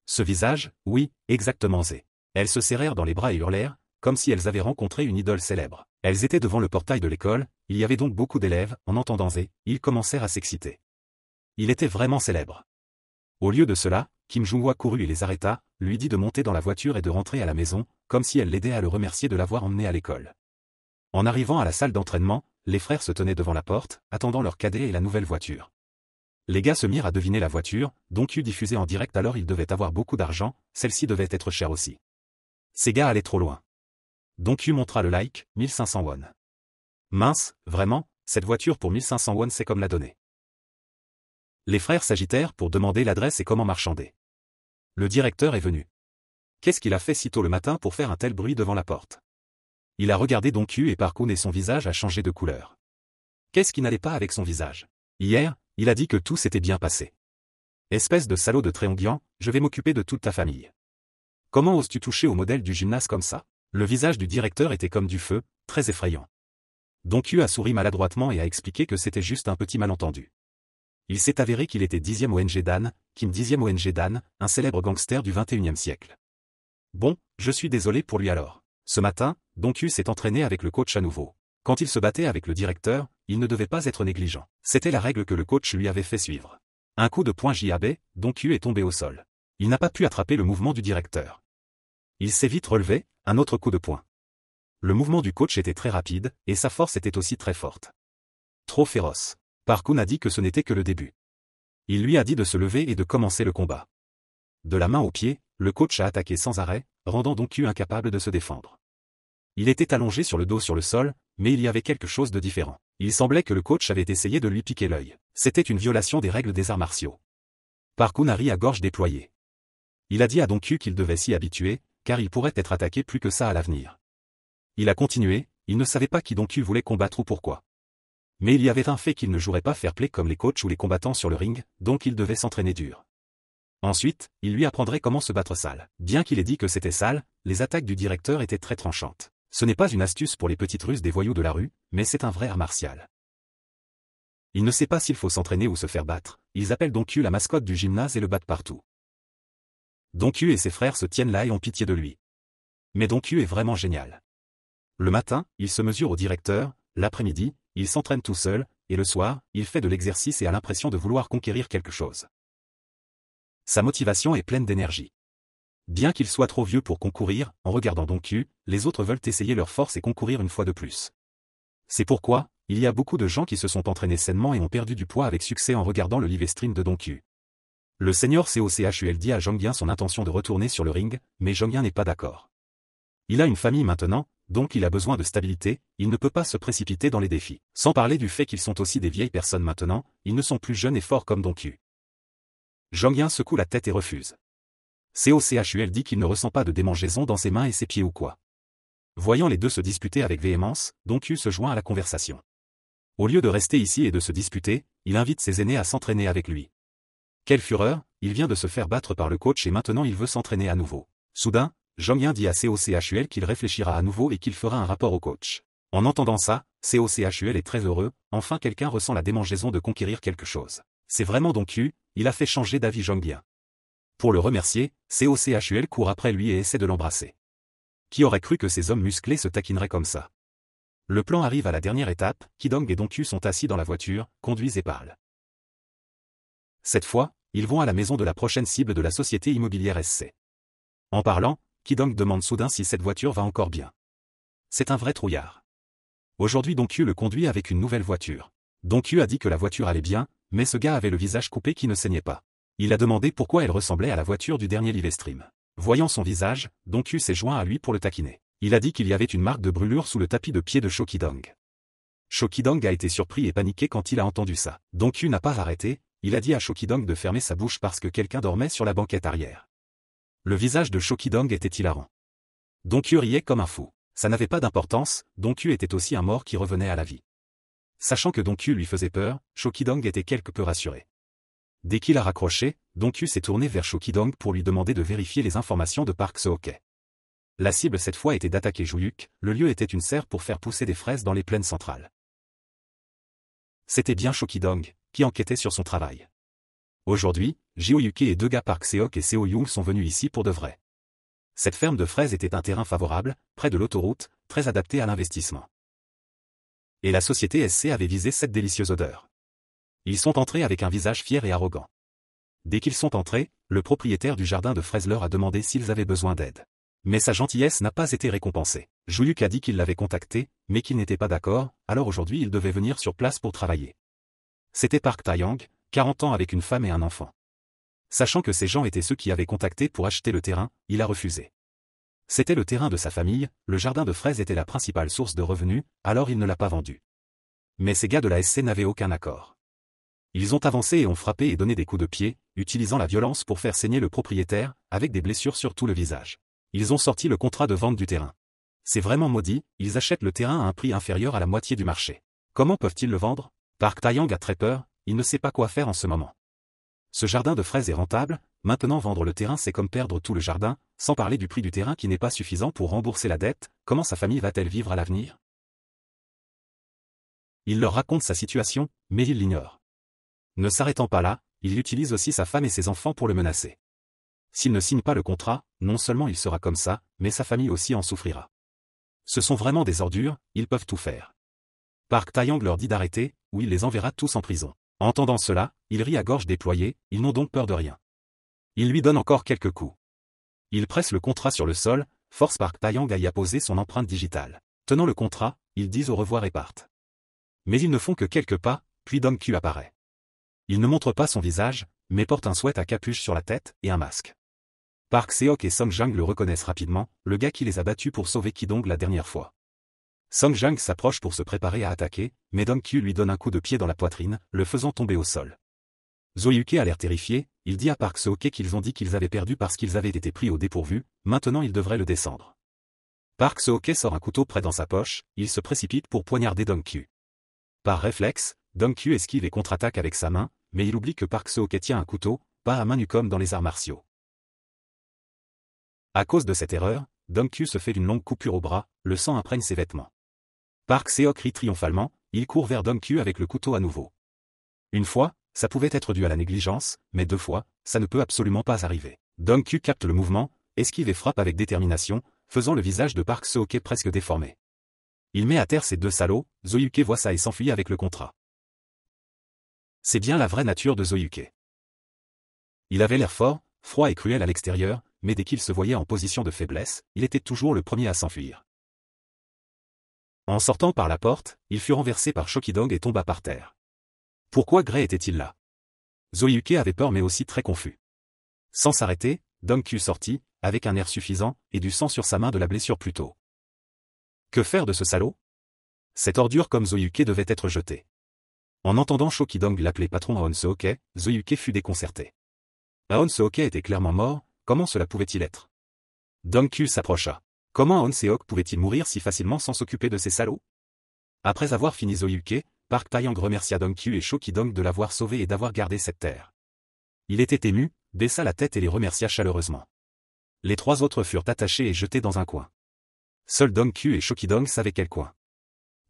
Ce visage, oui, exactement zé. Elles se serrèrent dans les bras et hurlèrent, comme si elles avaient rencontré une idole célèbre. Elles étaient devant le portail de l'école, il y avait donc beaucoup d'élèves, en entendant zé, ils commencèrent à s'exciter. Il était vraiment célèbre. Au lieu de cela, Kim Jong-un courut et les arrêta, lui dit de monter dans la voiture et de rentrer à la maison, comme si elle l'aidait à le remercier de l'avoir emmené à l'école. En arrivant à la salle d'entraînement, les frères se tenaient devant la porte, attendant leur cadet et la nouvelle voiture. Les gars se mirent à deviner la voiture, Dong-Kyu diffusait en direct alors il devait avoir beaucoup d'argent, celle-ci devait être chère aussi. Ces gars allaient trop loin. Dong-Kyu montra le like, 1500 won. Mince, vraiment, cette voiture pour 1500 won c'est comme la donner. Les frères s'agitèrent pour demander l'adresse et comment marchander. Le directeur est venu. Qu'est-ce qu'il a fait si tôt le matin pour faire un tel bruit devant la porte? Il a regardé Dong-Kyu et Park-kun et son visage a changé de couleur. Qu'est-ce qui n'allait pas avec son visage? Hier, il a dit que tout s'était bien passé. Espèce de salaud de Tréonguian, je vais m'occuper de toute ta famille. Comment oses-tu toucher au modèle du gymnase comme ça? Le visage du directeur était comme du feu, très effrayant. Dong-Kyu a souri maladroitement et a expliqué que c'était juste un petit malentendu. Il s'est avéré qu'il était 10e ONG Dan, Kim 10e ONG Dan, un célèbre gangster du 21e siècle. Bon, je suis désolé pour lui alors. Ce matin, Dong-Kyu s'est entraîné avec le coach à nouveau. Quand il se battait avec le directeur, il ne devait pas être négligent. C'était la règle que le coach lui avait fait suivre. Un coup de poing JAB, Dong-Kyu est tombé au sol. Il n'a pas pu attraper le mouvement du directeur. Il s'est vite relevé, un autre coup de poing. Le mouvement du coach était très rapide, et sa force était aussi très forte. Trop féroce. Park-kun a dit que ce n'était que le début. Il lui a dit de se lever et de commencer le combat. De la main au pied, le coach a attaqué sans arrêt, rendant Dong-Kyu incapable de se défendre. Il était allongé sur le dos sur le sol, mais il y avait quelque chose de différent. Il semblait que le coach avait essayé de lui piquer l'œil. C'était une violation des règles des arts martiaux. Park-kun a ri à gorge déployée. Il a dit à Dong-Kyu qu'il devait s'y habituer, car il pourrait être attaqué plus que ça à l'avenir. Il a continué, il ne savait pas qui Dong-Kyu voulait combattre ou pourquoi. Mais il y avait un fait qu'il ne jouerait pas fair-play comme les coachs ou les combattants sur le ring, donc il devait s'entraîner dur. Ensuite, il lui apprendrait comment se battre sale. Bien qu'il ait dit que c'était sale, les attaques du directeur étaient très tranchantes. Ce n'est pas une astuce pour les petites ruses des voyous de la rue, mais c'est un vrai art martial. Il ne sait pas s'il faut s'entraîner ou se faire battre, ils appellent Donkyu la mascotte du gymnase et le battent partout. Donkyu et ses frères se tiennent là et ont pitié de lui. Mais Donkyu est vraiment génial. Le matin, il se mesure au directeur, l'après-midi, il s'entraîne tout seul, et le soir, il fait de l'exercice et a l'impression de vouloir conquérir quelque chose. Sa motivation est pleine d'énergie. Bien qu'il soit trop vieux pour concourir, en regardant Donkyu, les autres veulent essayer leur force et concourir une fois de plus. C'est pourquoi, il y a beaucoup de gens qui se sont entraînés sainement et ont perdu du poids avec succès en regardant le live stream de Donkyu. Le senior COCHUL dit à Zhongyun son intention de retourner sur le ring, mais Zhongyun n'est pas d'accord. Il a une famille maintenant, donc il a besoin de stabilité, il ne peut pas se précipiter dans les défis. Sans parler du fait qu'ils sont aussi des vieilles personnes maintenant, ils ne sont plus jeunes et forts comme Donkyu. Zhongyun secoue la tête et refuse. COCHUL dit qu'il ne ressent pas de démangeaison dans ses mains et ses pieds ou quoi. Voyant les deux se disputer avec véhémence, Donkyu se joint à la conversation. Au lieu de rester ici et de se disputer, il invite ses aînés à s'entraîner avec lui. Quelle fureur, il vient de se faire battre par le coach et maintenant il veut s'entraîner à nouveau. Soudain, Zhongyun dit à COCHUL qu'il réfléchira à nouveau et qu'il fera un rapport au coach. En entendant ça, COCHUL est très heureux, enfin quelqu'un ressent la démangeaison de conquérir quelque chose. C'est vraiment Donkyu, il a fait changer d'avis Zhongyun. Pour le remercier, COCHUL court après lui et essaie de l'embrasser. Qui aurait cru que ces hommes musclés se taquineraient comme ça? Le plan arrive à la dernière étape, Kidong et Donkyu sont assis dans la voiture, conduisent et parlent. Cette fois, ils vont à la maison de la prochaine cible de la société immobilière SC. En parlant, Kidong demande soudain si cette voiture va encore bien. C'est un vrai trouillard. Aujourd'hui Donkyu le conduit avec une nouvelle voiture. Donkyu a dit que la voiture allait bien, mais ce gars avait le visage coupé qui ne saignait pas. Il a demandé pourquoi elle ressemblait à la voiture du dernier live stream. Voyant son visage, Donkyu s'est joint à lui pour le taquiner. Il a dit qu'il y avait une marque de brûlure sous le tapis de pied de Shokidong. Shokidong a été surpris et paniqué quand il a entendu ça. Donkyu n'a pas arrêté, il a dit à Shokidong de fermer sa bouche parce que quelqu'un dormait sur la banquette arrière. Le visage de Shokidong était hilarant. Donkyu riait comme un fou. Ça n'avait pas d'importance, Donkyu était aussi un mort qui revenait à la vie. Sachant que Donkyu lui faisait peur, Shokidong était quelque peu rassuré. Dès qu'il a raccroché, Donkyu s'est tourné vers Shokidong pour lui demander de vérifier les informations de Park Seo-hye. La cible cette fois était d'attaquer Juyuk, le lieu était une serre pour faire pousser des fraises dans les plaines centrales. C'était bien Shokidong, qui enquêtait sur son travail. Aujourd'hui, Jiyuki et deux gars Park Seo-hye et Seo Young sont venus ici pour de vrai. Cette ferme de fraises était un terrain favorable, près de l'autoroute, très adapté à l'investissement. Et la société SC avait visé cette délicieuse odeur. Ils sont entrés avec un visage fier et arrogant. Dès qu'ils sont entrés, le propriétaire du jardin de fraises leur a demandé s'ils avaient besoin d'aide. Mais sa gentillesse n'a pas été récompensée. Juyuk a dit qu'il l'avait contacté, mais qu'il n'était pas d'accord, alors aujourd'hui il devait venir sur place pour travailler. C'était Park Taeyang, 40 ans avec une femme et un enfant. Sachant que ces gens étaient ceux qui avaient contacté pour acheter le terrain, il a refusé. C'était le terrain de sa famille, le jardin de fraises était la principale source de revenus, alors il ne l'a pas vendu. Mais ces gars de la SC n'avaient aucun accord. Ils ont avancé et ont frappé et donné des coups de pied, utilisant la violence pour faire saigner le propriétaire, avec des blessures sur tout le visage. Ils ont sorti le contrat de vente du terrain. C'est vraiment maudit, ils achètent le terrain à un prix inférieur à la moitié du marché. Comment peuvent-ils le vendre? Park Taeyang a très peur, il ne sait pas quoi faire en ce moment. Ce jardin de fraises est rentable, maintenant vendre le terrain c'est comme perdre tout le jardin, sans parler du prix du terrain qui n'est pas suffisant pour rembourser la dette, comment sa famille va-t-elle vivre à l'avenir? Il leur raconte sa situation, mais il l'ignore. Ne s'arrêtant pas là, il utilise aussi sa femme et ses enfants pour le menacer. S'il ne signe pas le contrat, non seulement il sera comme ça, mais sa famille aussi en souffrira. Ce sont vraiment des ordures, ils peuvent tout faire. Park Taeyang leur dit d'arrêter, ou il les enverra tous en prison. Entendant cela, il rit à gorge déployée, ils n'ont donc peur de rien. Il lui donne encore quelques coups. Il presse le contrat sur le sol, force Park Taeyang à y apposer son empreinte digitale. Tenant le contrat, ils disent au revoir et partent. Mais ils ne font que quelques pas, puis Donkyu apparaît. Il ne montre pas son visage, mais porte un sweat à capuche sur la tête et un masque. Park Seo-hye et Song Jang le reconnaissent rapidement, le gars qui les a battus pour sauver Kidong la dernière fois. Song Jang s'approche pour se préparer à attaquer, mais Donkyu lui donne un coup de pied dans la poitrine, le faisant tomber au sol. Zoyuke a l'air terrifié, il dit à Park Seo-hye qu'ils ont dit qu'ils avaient perdu parce qu'ils avaient été pris au dépourvu, maintenant ils devraient le descendre. Park Seo-hye sort un couteau près dans sa poche, il se précipite pour poignarder Donkyu. Par réflexe, Donkyu esquive et contre-attaque avec sa main, mais il oublie que Park Seo-hye tient un couteau, pas à main nue comme dans les arts martiaux. À cause de cette erreur, Dong-Kyu se fait une longue coupure au bras, le sang imprègne ses vêtements. Park Seo-ok rit triomphalement, il court vers Dong-Kyu avec le couteau à nouveau. Une fois, ça pouvait être dû à la négligence, mais 2 fois, ça ne peut absolument pas arriver. Dong-Kyu capte le mouvement, esquive et frappe avec détermination, faisant le visage de Park Seo-ok presque déformé. Il met à terre ces 2 salauds, Zo-Yuke voit ça et s'enfuit avec le contrat. C'est bien la vraie nature de Zo-Yuke. Il avait l'air fort, froid et cruel à l'extérieur, mais dès qu'il se voyait en position de faiblesse, il était toujours le premier à s'enfuir. En sortant par la porte, il fut renversé par Shokidong et tomba par terre. Pourquoi Gray était-il là? Zo-Yuke avait peur mais aussi très confus. Sans s'arrêter, Dong-Kyu sortit, avec un air suffisant, et du sang sur sa main de la blessure plus tôt. Que faire de ce salaud? Cette ordure comme Zo-Yuke devait être jetée. En entendant Shokidong l'appeler patron Aon Seo-ok, Zo-Yuke fut déconcerté. Aon Seo-ok était clairement mort, comment cela pouvait-il être? Dong-Kyu s'approcha. Comment Aon Seo-ok pouvait-il mourir si facilement sans s'occuper de ces salauds? Après avoir fini Zo-Yuke, Park Taeyang remercia Dong-Kyu et Shokidong de l'avoir sauvé et d'avoir gardé cette terre. Il était ému, baissa la tête et les remercia chaleureusement. Les 3 autres furent attachés et jetés dans un coin. Seuls Dong-Kyu et Shokidong savaient quel coin.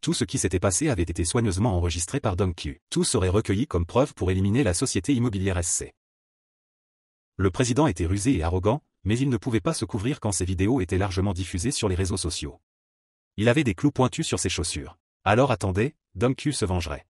Tout ce qui s'était passé avait été soigneusement enregistré par Dong-Kyu. Tout serait recueilli comme preuve pour éliminer la société immobilière SC. Le président était rusé et arrogant, mais il ne pouvait pas se couvrir quand ses vidéos étaient largement diffusées sur les réseaux sociaux. Il avait des clous pointus sur ses chaussures. Alors attendez, Dong-Kyu se vengerait.